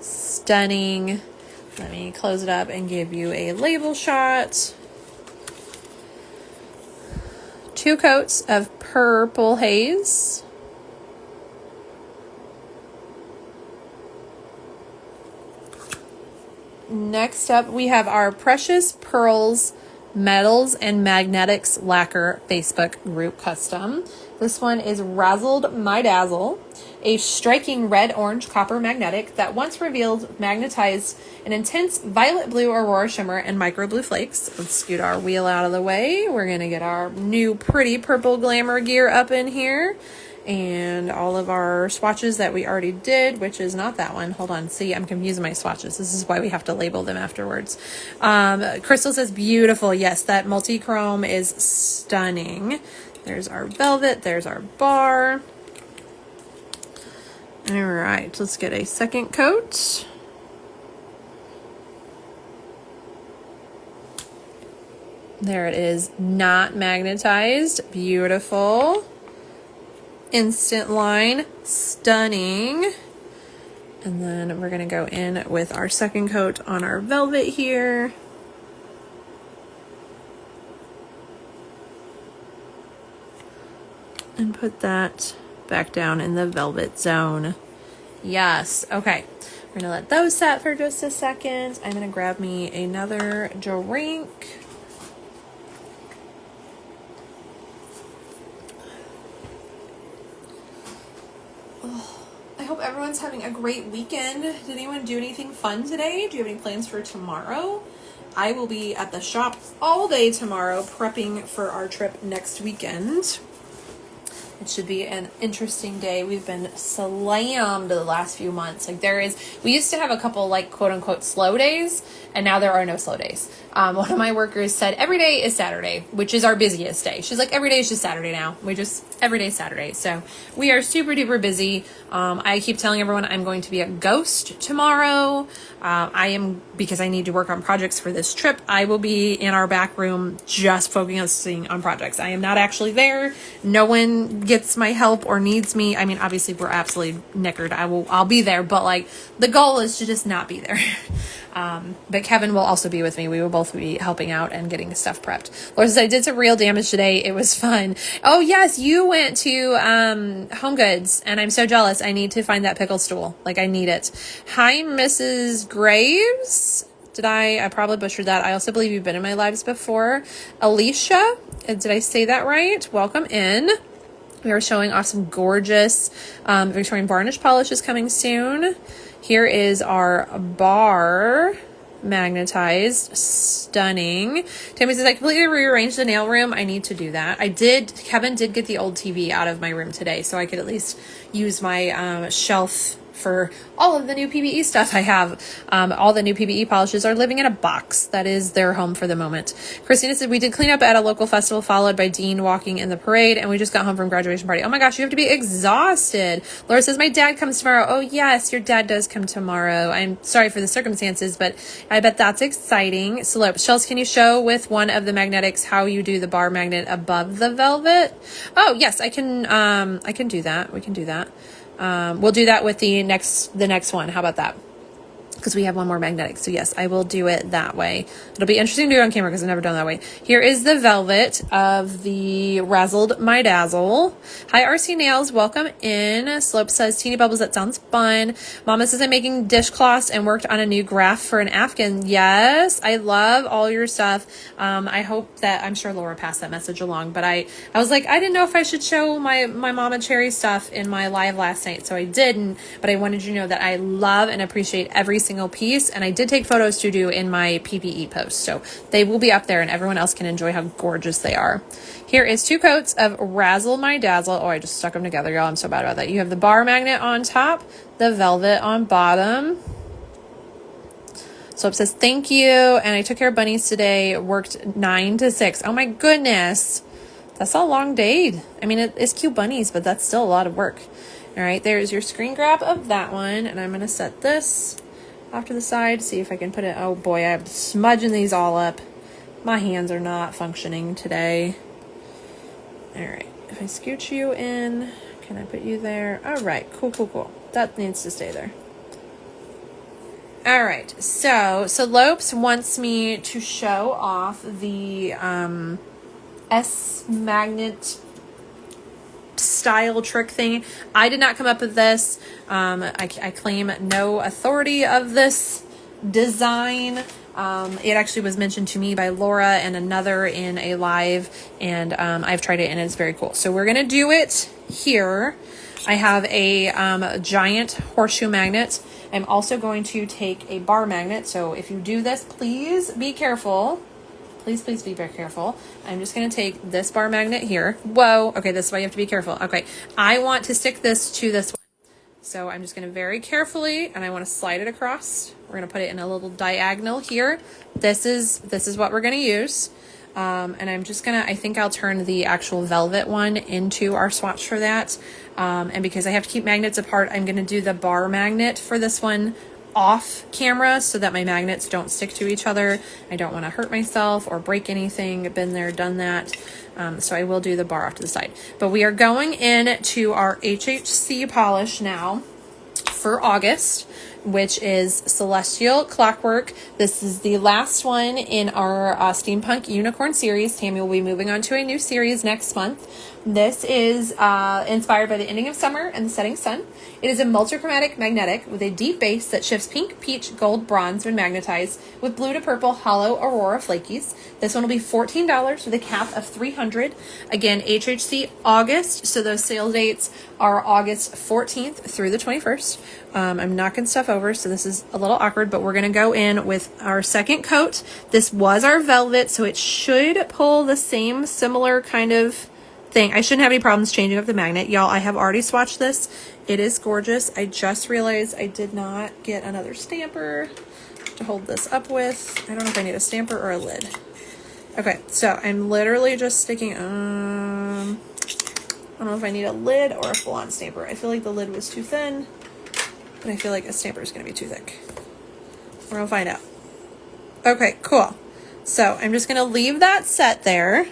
Stunning. Let me close it up and give you a label shot. 2 coats of Purple Haze. next up we have our Precious Pearls Metals and Magnetics Lacquer Facebook group custom. This one is Razzled My Dazzle, a striking red-orange copper magnetic that once revealed magnetized an intense violet blue aurora shimmer and micro blue flakes. Let's scoot our wheel out of the way. We're going to get our new pretty purple glamour gear up in here. And all of our swatches that we already did, which is not that one. Hold on. See, I'm confusing my swatches. This is why we have to label them afterwards. Crystal says beautiful. Yes, that multi-chrome is stunning. There's our velvet. There's our bar. All right, let's get a second coat. There it is, not magnetized. Beautiful. Instant line, stunning. And then we're gonna go in with our second coat on our velvet here. And put that back down in the velvet zone. Yes, okay. We're gonna let those set for just a second. I'm gonna grab me another drink. I hope everyone's having a great weekend. Did anyone do anything fun today? Do you have any plans for tomorrow? I will be at the shop all day tomorrow prepping for our trip next weekend. It should be an interesting day. We've been slammed the last few months. We used to have a couple like quote unquote slow days, and now there are no slow days. One of my workers said every day is Saturday, which is our busiest day. She's like, every day is just Saturday now. Every day is Saturday. So we are super duper busy. I keep telling everyone I'm going to be a ghost tomorrow. Because I need to work on projects for this trip. I will be in our back room just focusing on projects. I am not actually there. No one gets my help or needs me. I mean, obviously we're absolutely knickered. I'll be there, but like the goal is to just not be there. But Kevin will also be with me. We will both be helping out and getting stuff prepped. Laura says, I did some real damage today. It was fun. Oh yes, you went to Home Goods, and I'm so jealous. I need to find that pickle stool. Like I need it. Hi, Mrs. Graves. I probably butchered that. I also believe you've been in my lives before. Alicia, did I say that right? Welcome in. We are showing off some gorgeous Victorian Varnish polishes coming soon. Here is our bar, magnetized, stunning. Tammy says, I completely rearranged the nail room. I need to do that. Kevin did get the old TV out of my room today, so I could at least use my shelf for all of the new PBE stuff I have. All the new PBE polishes are living in a box. That is their home for the moment. Christina said, we did clean up at a local festival followed by Dean walking in the parade, and we just got home from graduation party. Oh my gosh, you have to be exhausted. Laura says, my dad comes tomorrow. Oh yes, your dad does come tomorrow. I'm sorry for the circumstances, but I bet that's exciting. Slope. Shells, can you show with one of the magnetics how you do the bar magnet above the velvet? Oh yes, I can do that. We can do that. We'll do that with the next one. How about that? Because we have one more magnetic. So yes, I will do it that way. It'll be interesting to do it on camera because I've never done it that way. Here is the velvet of the Razzled My Dazzle. Hi, RC Nails. Welcome in. Slope says, Teeny Bubbles, that sounds fun. Mama says, I'm making dishcloths and worked on a new graph for an Afghan. Yes, I love all your stuff. I hope that, I'm sure Laura passed that message along, but I was like, I didn't know if I should show my Mama Cherry stuff in my live last night, so I didn't, but I wanted you to know that I love and appreciate every single piece, and I did take photos to do in my PPE post, so they will be up there and everyone else can enjoy how gorgeous they are. Here is 2 coats of Razzle My Dazzle. Oh, I just stuck them together, y'all. I'm so bad about that. You have the bar magnet on top, the velvet on bottom. So it says thank you, and I took care of bunnies today, worked 9 to 6. Oh my goodness, that's a long day. I mean, it's cute bunnies, but that's still a lot of work. All right, there's your screen grab of that one, and I'm gonna set this off to the side, see if I can put it. Oh boy, I'm smudging these all up. My hands are not functioning today. All right, if I scooch you in, can I put you there? All right, cool. That needs to stay there. All right, so Lopes wants me to show off the S magnet style trick thing. I did not come up with this. I claim no authority of this design. It actually was mentioned to me by Laura and another in a live, and I've tried it and it's very cool. So we're gonna do it here. I have a giant horseshoe magnet. I'm also going to take a bar magnet. So if you do this, please be careful. Please be very careful. I'm just going to take this bar magnet here. Whoa. Okay, this is why you have to be careful. Okay, I want to stick this to this one. So I'm just going to very carefully, and I want to slide it across. We're going to put it in a little diagonal here. This is what we're going to use. And I'm just going to, I think I'll turn the actual velvet one into our swatch for that. And because I have to keep magnets apart, I'm going to do the bar magnet for this one off camera so that my magnets don't stick to each other. I don't want to hurt myself or break anything. I've been there, done that. So I will do the bar off to the side. But we are going in to our HHC polish now for August, which is Celestial Clockwork. This is the last one in our Steampunk Unicorn series. Tammy will be moving on to a new series next month. This is inspired by the ending of summer and the setting sun. It is a multichromatic magnetic with a deep base that shifts pink, peach, gold, bronze when magnetized with blue to purple hollow aurora flakies. This one will be $14 with a cap of $300. Again, HHC August, so those sale dates are August 14th through the 21st. I'm knocking stuff over, so this is a little awkward, but we're going to go in with our second coat. This was our velvet, so it should pull the same similar kind of thing. I shouldn't have any problems changing up the magnet. Y'all, I have already swatched this. It is gorgeous. I just realized I did not get another stamper to hold this up with. I don't know if I need a stamper or a lid. Okay, so I'm literally just sticking, I don't know if I need a lid or a full-on stamper. I feel like the lid was too thin, and I feel like a stamper is going to be too thick. We're going to find out. Okay, cool. So I'm just going to leave that set there.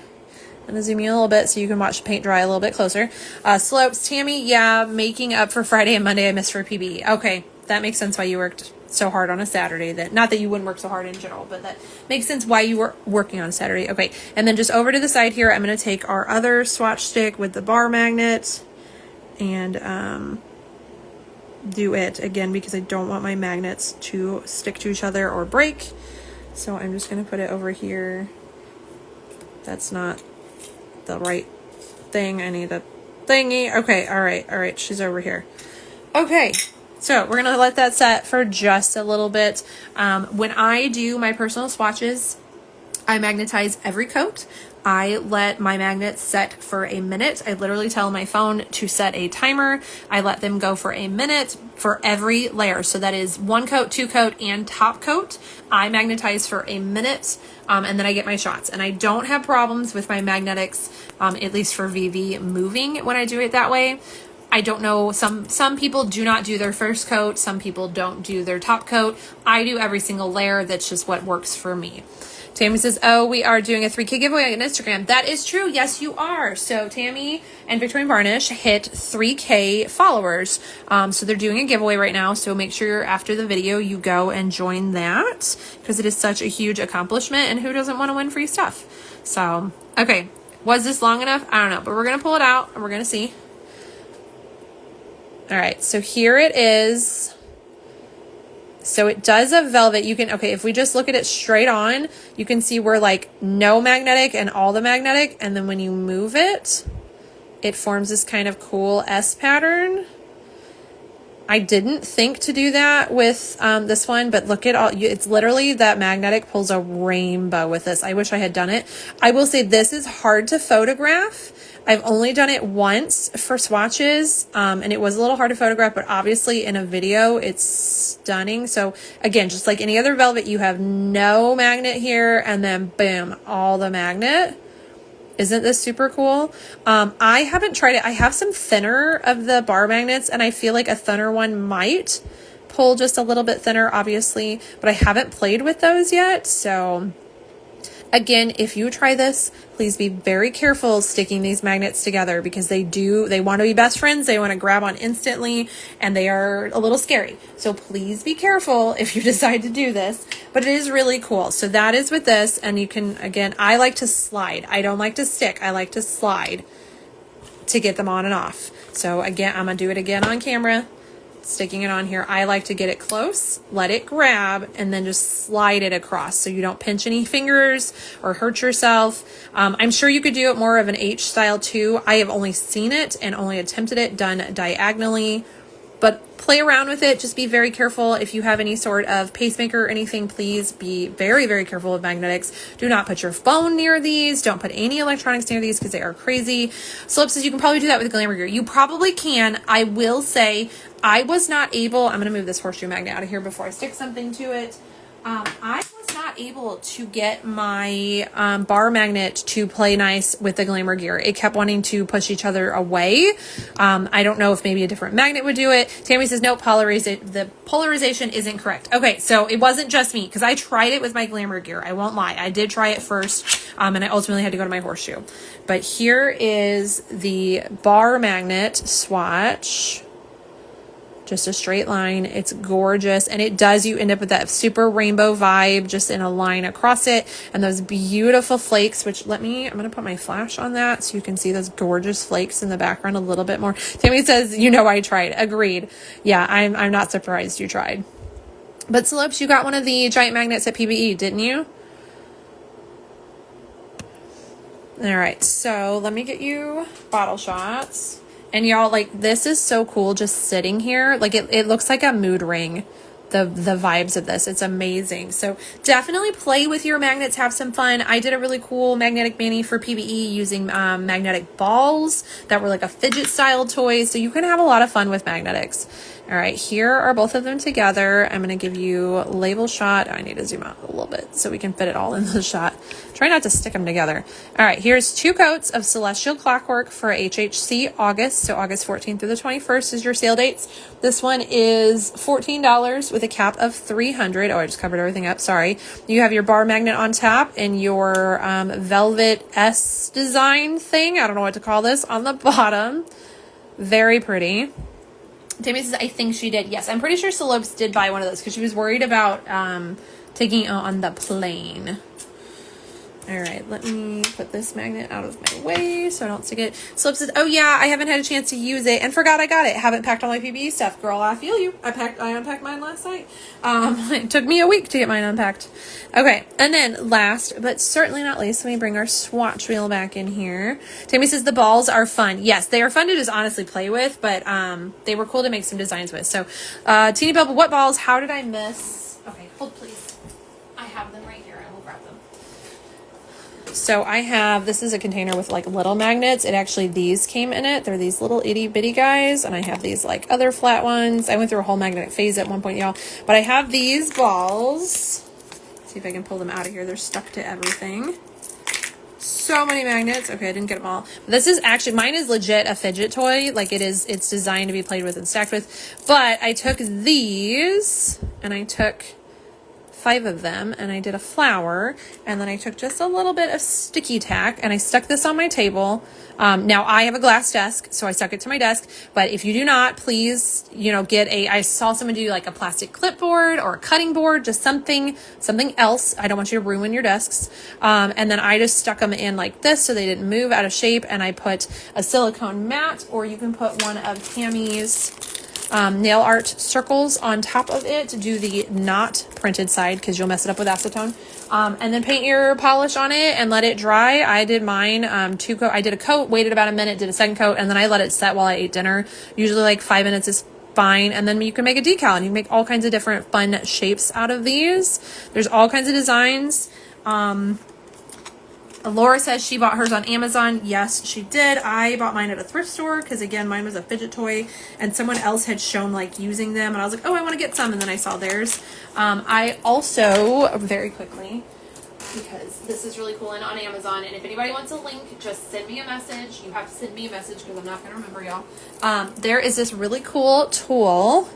I'm going to zoom in a little bit so you can watch the paint dry a little bit closer. Slopes, Tammy, yeah, making up for Friday and Monday I missed for PB. Okay, that makes sense why you worked so hard on a Saturday. That not that you wouldn't work so hard in general, but that makes sense why you were working on a Saturday. Okay, and then just over to the side here, I'm going to take our other swatch stick with the bar magnet and do it again because I don't want my magnets to stick to each other or break. So I'm just going to put it over here. That's not the right thing. I need a thingy. Okay, all right, she's over here. Okay, so we're gonna let that set for just a little bit. When I do my personal swatches, I magnetize every coat. I let my magnets set for a minute. I literally tell my phone to set a timer. I let them go for a minute for every layer. So that is one coat, two coat, and top coat. I magnetize for a minute, and then I get my shots. And I don't have problems with my magnetics, at least for VV, moving when I do it that way. I don't know, some people do not do their first coat. Some people don't do their top coat. I do every single layer. That's just what works for me. Tammy says, oh, we are doing a 3K giveaway on Instagram. That is true. Yes, you are. So Tammy and Victorian Varnish hit 3K followers. So they're doing a giveaway right now. So make sure after the video you go and join that because it is such a huge accomplishment and who doesn't want to win free stuff? So, okay. Was this long enough? I don't know, but we're going to pull it out and we're going to see. All right. So here it is. So it does a velvet. You can, okay, if we just look at it straight on, you can see we're like no magnetic and all the magnetic. And then when you move it, it forms this kind of cool S pattern. I didn't think to do that with this one, but look at all, it's literally that magnetic pulls a rainbow with this. I wish I had done it. I will say this is hard to photograph. I've only done it once for swatches, and it was a little hard to photograph, but obviously in a video, it's stunning. So again, just like any other velvet, you have no magnet here, and then boom, all the magnet. Isn't this super cool? I haven't tried it. I have some thinner of the bar magnets, and I feel like a thinner one might pull just a little bit thinner, obviously, but I haven't played with those yet, so... Again, if you try this, please be very careful sticking these magnets together because they want to be best friends. They want to grab on instantly and they are a little scary. So please be careful if you decide to do this, but it is really cool. So that is with this. And you can, again, I like to slide. I don't like to stick. I like to slide to get them on and off. So again, I'm going to do it again on camera. sticking it on here. I like to get it close, let it grab, and then just slide it across so you don't pinch any fingers or hurt yourself. I'm sure you could do it more of an H style too. I have only seen it and only attempted it done diagonally, but play around with it. Just be very careful. If you have any sort of pacemaker or anything, please be very, very careful with magnetics. Do not put your phone near these. Don't put any electronics near these because they are crazy. Slip says you can probably do that with Glamour Gear. You probably can. I will say I was not able, I'm going to move this horseshoe magnet out of here before I stick something to it. I was not able to get my bar magnet to play nice with the Glamour Gear. It kept wanting to push each other away. I don't know if maybe a different magnet would do it. Tammy says, no, the polarization isn't correct. Okay, so it wasn't just me because I tried it with my Glamour Gear. I won't lie. I did try it first, and I ultimately had to go to my horseshoe. But here is the bar magnet swatch. Just a straight line. It's gorgeous. And it does, you end up with that super rainbow vibe just in a line across it. And those beautiful flakes, which I'm going to put my flash on that so you can see those gorgeous flakes in the background a little bit more. Tammy says, you know, I tried. Agreed. Yeah, I'm not surprised you tried. But Slopes, you got one of the giant magnets at PBE, didn't you? All right, so let me get you bottle shots. And y'all, like, this is so cool just sitting here. Like, it looks like a mood ring, the vibes of this. It's amazing. So definitely play with your magnets, have some fun. I did a really cool magnetic mani for PBE using magnetic balls that were like a fidget style toy. So you can have a lot of fun with magnetics. All right, here are both of them together. I'm going to give you a label shot. I need to zoom out a little bit so we can fit it all in the shot. Try not to stick them together. All right, here's 2 coats of Celestial Clockwork for HHC August. So August 14th through the 21st is your sale dates. This one is $14 with a cap of $300. Oh, I just covered everything up. Sorry. You have your bar magnet on top and your velvet S design thing. I don't know what to call this on the bottom. Very pretty. Tammy says, I think she did. Yes, I'm pretty sure Celobes did buy one of those because she was worried about taking it on the plane. All right, let me put this magnet out of my way so I don't stick it. Celobes says, oh yeah, I haven't had a chance to use it and forgot I got it. Haven't packed all my PBE stuff. Girl, I feel you. I unpacked mine last night. It took me a week to get mine unpacked. Okay, and then last but certainly not least, let me bring our swatch wheel back in here. Tammy says the balls are fun. Yes, they are fun to just honestly play with, but they were cool to make some designs with. So, Teeny Bubble, what balls? How did I miss? Okay, hold please. I have them right here. I will grab them. So I have, this is a container with like little magnets. It actually, these came in it. They're these little itty bitty guys. And I have these like other flat ones. I went through a whole magnetic phase at one point, y'all. But I have these balls. Let's see if I can pull them out of here. They're stuck to everything. So many magnets. Okay, I didn't get them all. This is actually, mine is legit a fidget toy. Like it's designed to be played with and stacked with. But I took these and I took 5 of them and I did a flower and then I took just a little bit of sticky tack and I stuck this on my table. Now I have a glass desk, so I stuck it to my desk, but if you do not, please, you know, I saw someone do like a plastic clipboard or a cutting board, just something else. I don't want you to ruin your desks. And then I just stuck them in like this so they didn't move out of shape, and I put a silicone mat, or you can put one of Tammy's nail art circles on top of it to do the not printed side because you'll mess it up with acetone. And then paint your polish on it and let it dry. I did mine, I did a coat, waited about a minute, did a second coat, and then I let it set while I ate dinner. Usually like 5 minutes is fine. And then you can make a decal and you can make all kinds of different fun shapes out of these. There's all kinds of designs. Laura says she bought hers on Amazon. Yes, she did. I bought mine at a thrift store because, again, mine was a fidget toy and someone else had shown like using them and I was like, oh, I want to get some, and then I saw theirs. I also, very quickly, because this is really cool and on Amazon, and if anybody wants a link, just send me a message. You have to send me a message because I'm not going to remember, y'all. There is this really cool tool.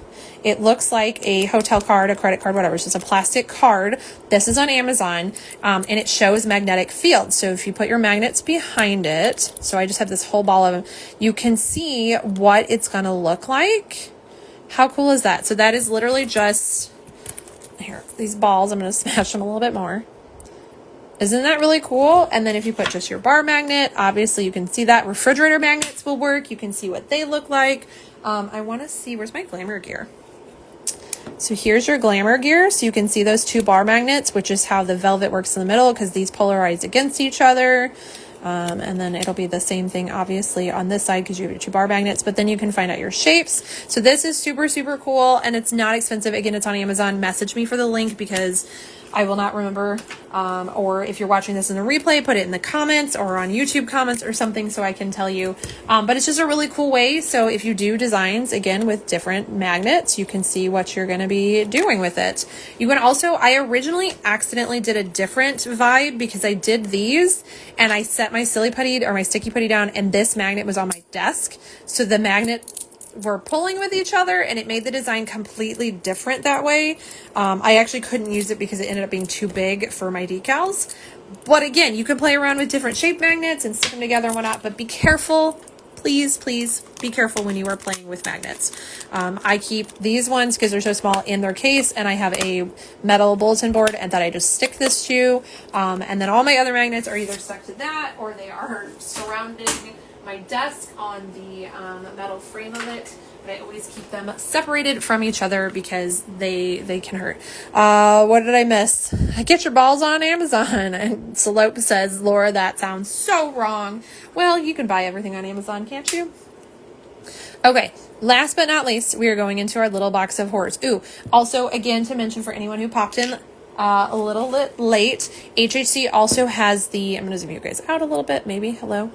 It looks like a hotel card, a credit card, whatever. It's just a plastic card. This is on Amazon, and it shows magnetic fields. So if you put your magnets behind it, so I just have this whole ball of them, you can see what it's going to look like. How cool is that? So that is literally just, here, these balls. I'm going to smash them a little bit more. Isn't that really cool? And then if you put just your bar magnet, obviously you can see that. Refrigerator magnets will work. You can see what they look like. I want to see, where's my glamour gear? So here's your glamour gear. So you can see those 2 bar magnets, which is how the velvet works in the middle, because these polarize against each other. And then it'll be the same thing obviously on this side because you have your 2 bar magnets, but then you can find out your shapes. So this is super, super cool, and it's not expensive. Again, it's on Amazon. Message me for the link because I will not remember, or if you're watching this in a replay, put it in the comments or on YouTube comments or something so I can tell you. But it's just a really cool way. So if you do designs, again, with different magnets, you can see what you're going to be doing with it. You can also, I originally accidentally did a different vibe because I did these and I set my silly putty or my sticky putty down and this magnet was on my desk. So the magnet were pulling with each other and it made the design completely different that way. I actually couldn't use it because it ended up being too big for my decals. But again, you can play around with different shape magnets and stick them together and whatnot, but be careful. Please, please be careful when you are playing with magnets. I keep these ones because they're so small in their case, and I have a metal bulletin board and that I just stick this to. And then all my other magnets are either stuck to that or they are surrounding my desk on the metal frame of it, but I always keep them separated from each other because they can hurt. What did I miss? Get your balls on Amazon. And Slope says, Laura, that sounds so wrong. Well, you can buy everything on Amazon, can't you? Okay, last but not least, we are going into our little box of horrors. Ooh, also, again, to mention for anyone who popped in a little bit late, HHC also has the, I'm going to zoom you guys out a little bit, maybe, hello?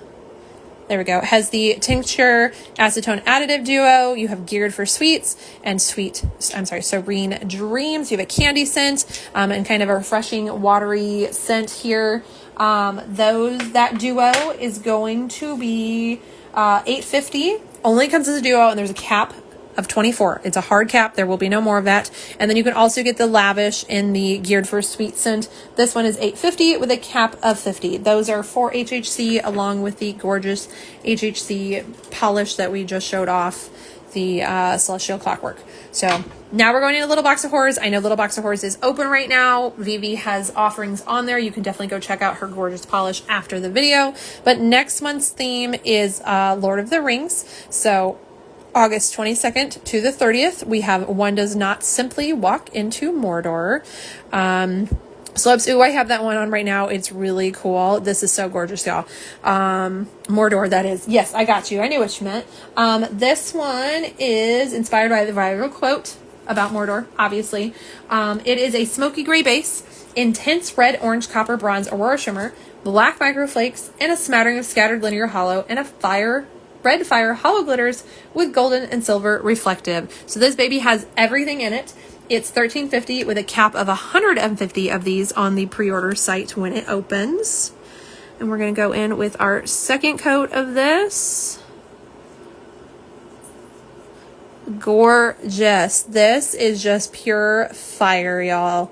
There we go. It has the tincture acetone additive duo. You have Geared for Sweets and Serene Dreams. You have a candy scent and kind of a refreshing watery scent here. That duo is going to be $8.50. Only comes as a duo and there's a cap of 24. It's a hard cap. There will be no more of that. And then you can also get the Lavish in the Geared for Sweet scent. This one is $8.50 with a cap of 50. Those are for HHC along with the gorgeous HHC polish that we just showed off, the Celestial Clockwork. So now we're going to a Little Box of Horrors. I know Little Box of Horrors is open right now. Vivi has offerings on there. You can definitely go check out her gorgeous polish after the video. But next month's theme is Lord of the Rings. So August 22nd to the 30th, we have One Does Not Simply Walk into Mordor. Slopes, ooh, I have that one on right now. It's really cool. This is so gorgeous, y'all. Mordor, that is. Yes, I got you. I knew what you meant. This one is inspired by the viral quote about Mordor, obviously. It is a smoky gray base, intense red, orange, copper, bronze, aurora shimmer, black microflakes, and a smattering of scattered linear hollow, and a red fire hollow glitters with golden and silver reflective. So this baby has everything in it. It's $13.50 with a cap of 150 of these on the pre-order site when it opens. And we're going to go in with our second coat of this. Gorgeous. This is just pure fire, y'all.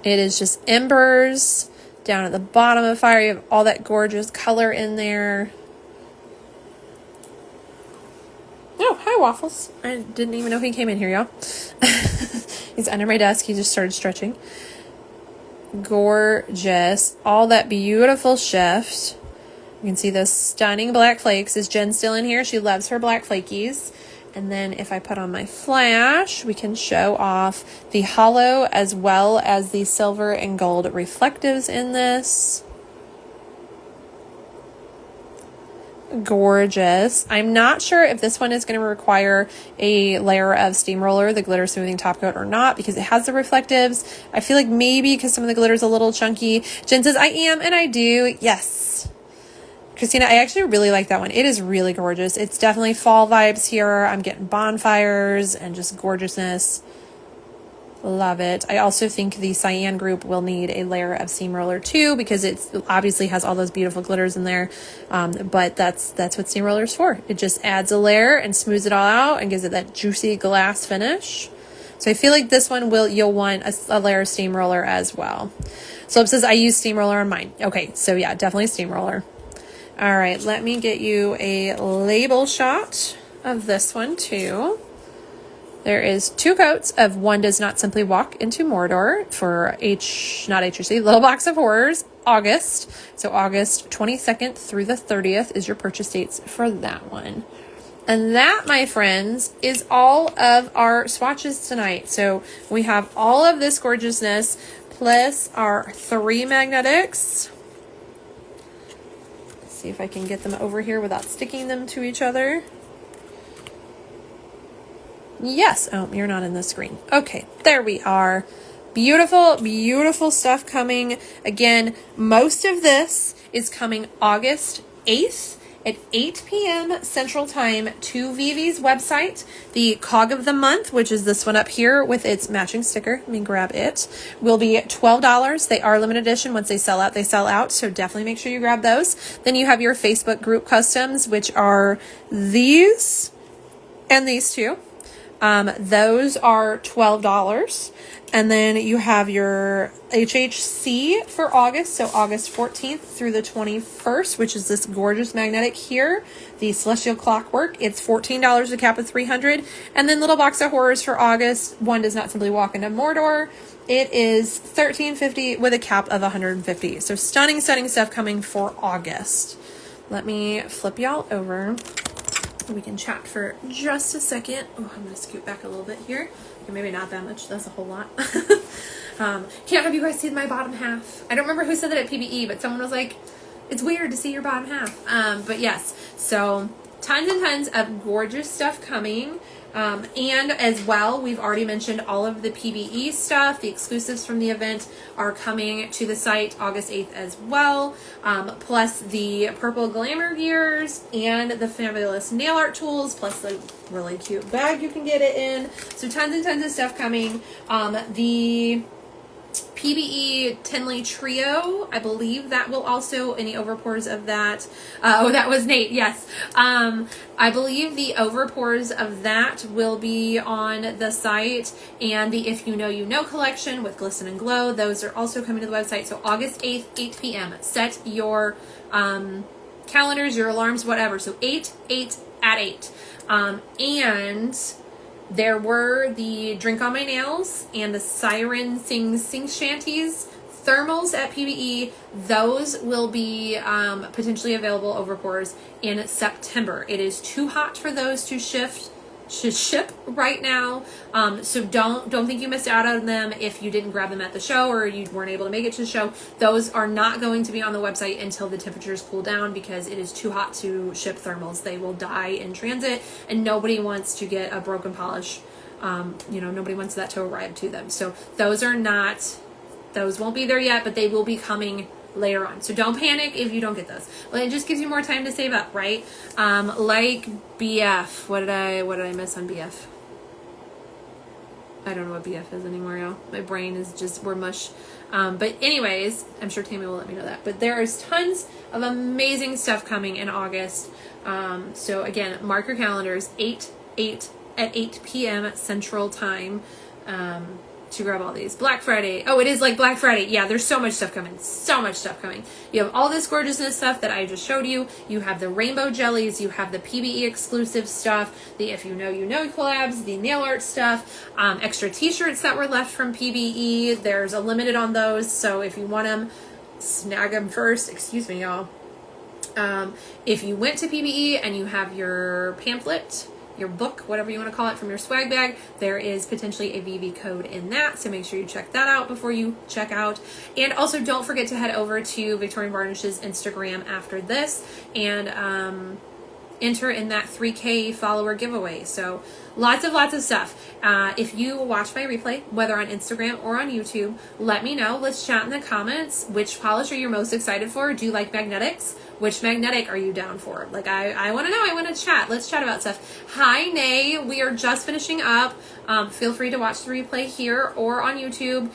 It is just embers down at the bottom of the fire. You have all that gorgeous color in there. Oh, hi, Waffles. I didn't even know he came in here, y'all. He's under my desk. He just started stretching. Gorgeous. All that beautiful shift. You can see those stunning black flakes. Is Jen still in here? She loves her black flakies. And then if I put on my flash, we can show off the hollow as well as the silver and gold reflectives in this. Gorgeous. I'm not sure if this one is going to require a layer of steamroller, the glitter smoothing top coat, or not, because it has the reflectives. I feel like maybe because some of the glitter is a little chunky. Jen says, I am, and I do. Yes. Christina, I actually really like that one. It is really gorgeous. It's definitely fall vibes here. I'm getting bonfires and just gorgeousness. Love it. I also think the cyan group will need a layer of steamroller too, because it obviously has all those beautiful glitters in there. But that's what steamroller is for. It just adds a layer and smooths it all out and gives it that juicy glass finish. So I feel like this one you'll want a layer of steamroller as well. So it says I use steamroller on mine. Okay, so yeah, definitely steamroller. All right, let me get you a label shot of this one too. There is 2 coats of One Does Not Simply Walk into Mordor for not HHC, Little Box of Horrors. August. So August 22nd through the 30th is your purchase dates for that one. And that, my friends, is all of our swatches tonight. So we have all of this gorgeousness plus our 3 magnetics. Let's see if I can get them over here without sticking them to each other. Yes. Oh, you're not in the screen. Okay, there we are. Beautiful, beautiful stuff coming. Again, most of this is coming August 8th at 8 p.m. Central Time to Vivi's website. The cog of the month, which is this one up here with its matching sticker, let me grab it, will be $12. They are limited edition. Once they sell out, they sell out. So definitely make sure you grab those. Then you have your Facebook group customs, which are these and these two. Those are $12. And then you have your HHC for August, so August 14th through the 21st, which is this gorgeous magnetic here, the Celestial Clockwork. It's $14, a cap of 300. And then Little Box of Horrors for August. One does not simply walk into Mordor. It is $13.50 with a cap of 150. So stunning, stunning stuff coming for August. Let me flip y'all over. We can chat for just a second. Oh, I'm going to scoot back a little bit here. Okay, maybe not that much. That's a whole lot. Can't have you guys see my bottom half. I don't remember who said that at PBE, but someone was like, it's weird to see your bottom half. But yes, so tons and tons of gorgeous stuff coming. And as well, we've already mentioned all of the PBE stuff. The exclusives from the event are coming to the site August 8th as well. Plus the purple glamour gears and the fabulous nail art tools, plus the really cute bag you can get it in. So tons and tons of stuff coming. The PBE Tinley Trio, I believe that will also, any overpours of that, oh, that was Nate, yes. I believe the overpours of that will be on the site, and the If You Know You Know collection with Glisten and Glow, those are also coming to the website. So August 8th, 8 p.m. Set your calendars, your alarms, whatever. So 8 at 8. And there were the Drink on My Nails and the Siren Sing Shanties thermals at PBE. Those will be potentially available over pours in September. It is too hot for those to ship right now. So don't think you missed out on them if you didn't grab them at the show or you weren't able to make it to the show. Those are not going to be on the website until the temperatures cool down because it is too hot to ship thermals. They will die in transit and nobody wants to get a broken polish. Nobody wants that to arrive to them. So those won't be there yet, but they will be coming later on. So don't panic if you don't get those. Well, it just gives you more time to save up, right? Like BF. What did I miss on BF? I don't know what BF is anymore, y'all. My brain is just, we're mush. But anyways, I'm sure Tammy will let me know that. But there is tons of amazing stuff coming in August. So again, mark your calendars, 8 at 8 p.m. Central Time. To grab all these. Black Friday. Oh, it is like Black Friday. Yeah, there's so much stuff coming. So much stuff coming. You have all this gorgeousness stuff that I just showed you. You have the rainbow jellies. You have the PBE exclusive stuff. The If You Know You Know collabs. The nail art stuff. Extra t-shirts that were left from PBE. There's a limited on those. So if you want them, snag them first. Excuse me, y'all. If you went to PBE and you have your pamphlet, your book, whatever you want to call it, from your swag bag, there is potentially a VV code in that, so make sure you check that out before you check out. And also don't forget to head over to Victorian Varnish's Instagram after this and enter in that 3K follower giveaway. So lots of stuff. If you watch my replay, whether on Instagram or on YouTube, let me know. Let's chat in the comments. Which polish are you most excited for? Do you like magnetics? Which magnetic are you down for? Like, I want to know. I want to chat. Let's chat about stuff. Hi, Nay. We are just finishing up. Feel free to watch the replay here or on YouTube.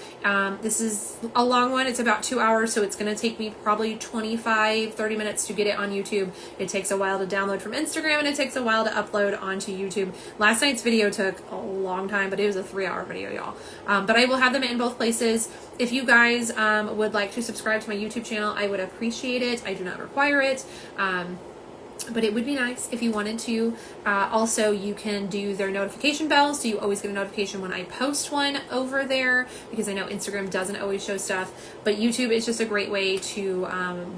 This is a long one. It's about 2 hours, so it's going to take me probably 25-30 minutes to get it on YouTube. It takes a while to download from Instagram, and it takes a while to upload onto YouTube. Last night's video took a long time, but it was a 3-hour video, y'all. But I will have them in both places. If you guys would like to subscribe to my YouTube channel, I would appreciate it. I do not require it. But it would be nice if you wanted to. Also, you can do their notification bell, so you always get a notification when I post one over there, because I know Instagram doesn't always show stuff. But YouTube is just a great way to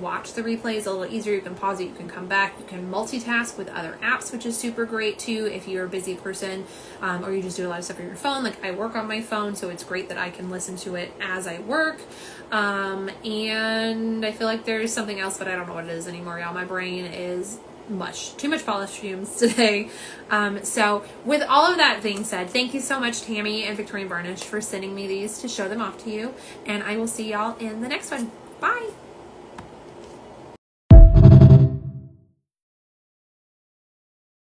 watch the replays a little easier. You can pause it, you can come back, you can multitask with other apps, which is super great too if you're a busy person, or you just do a lot of stuff on your phone. Like I work on my phone, so it's great that I can listen to it as I work. And I feel like there's something else, but I don't know what it is anymore, y'all. My brain is too much polish fumes today. So with all of that being said, thank you so much, Tammy and Victorian Varnish, for sending me these to show them off to you, and I will see y'all in the next one. Bye.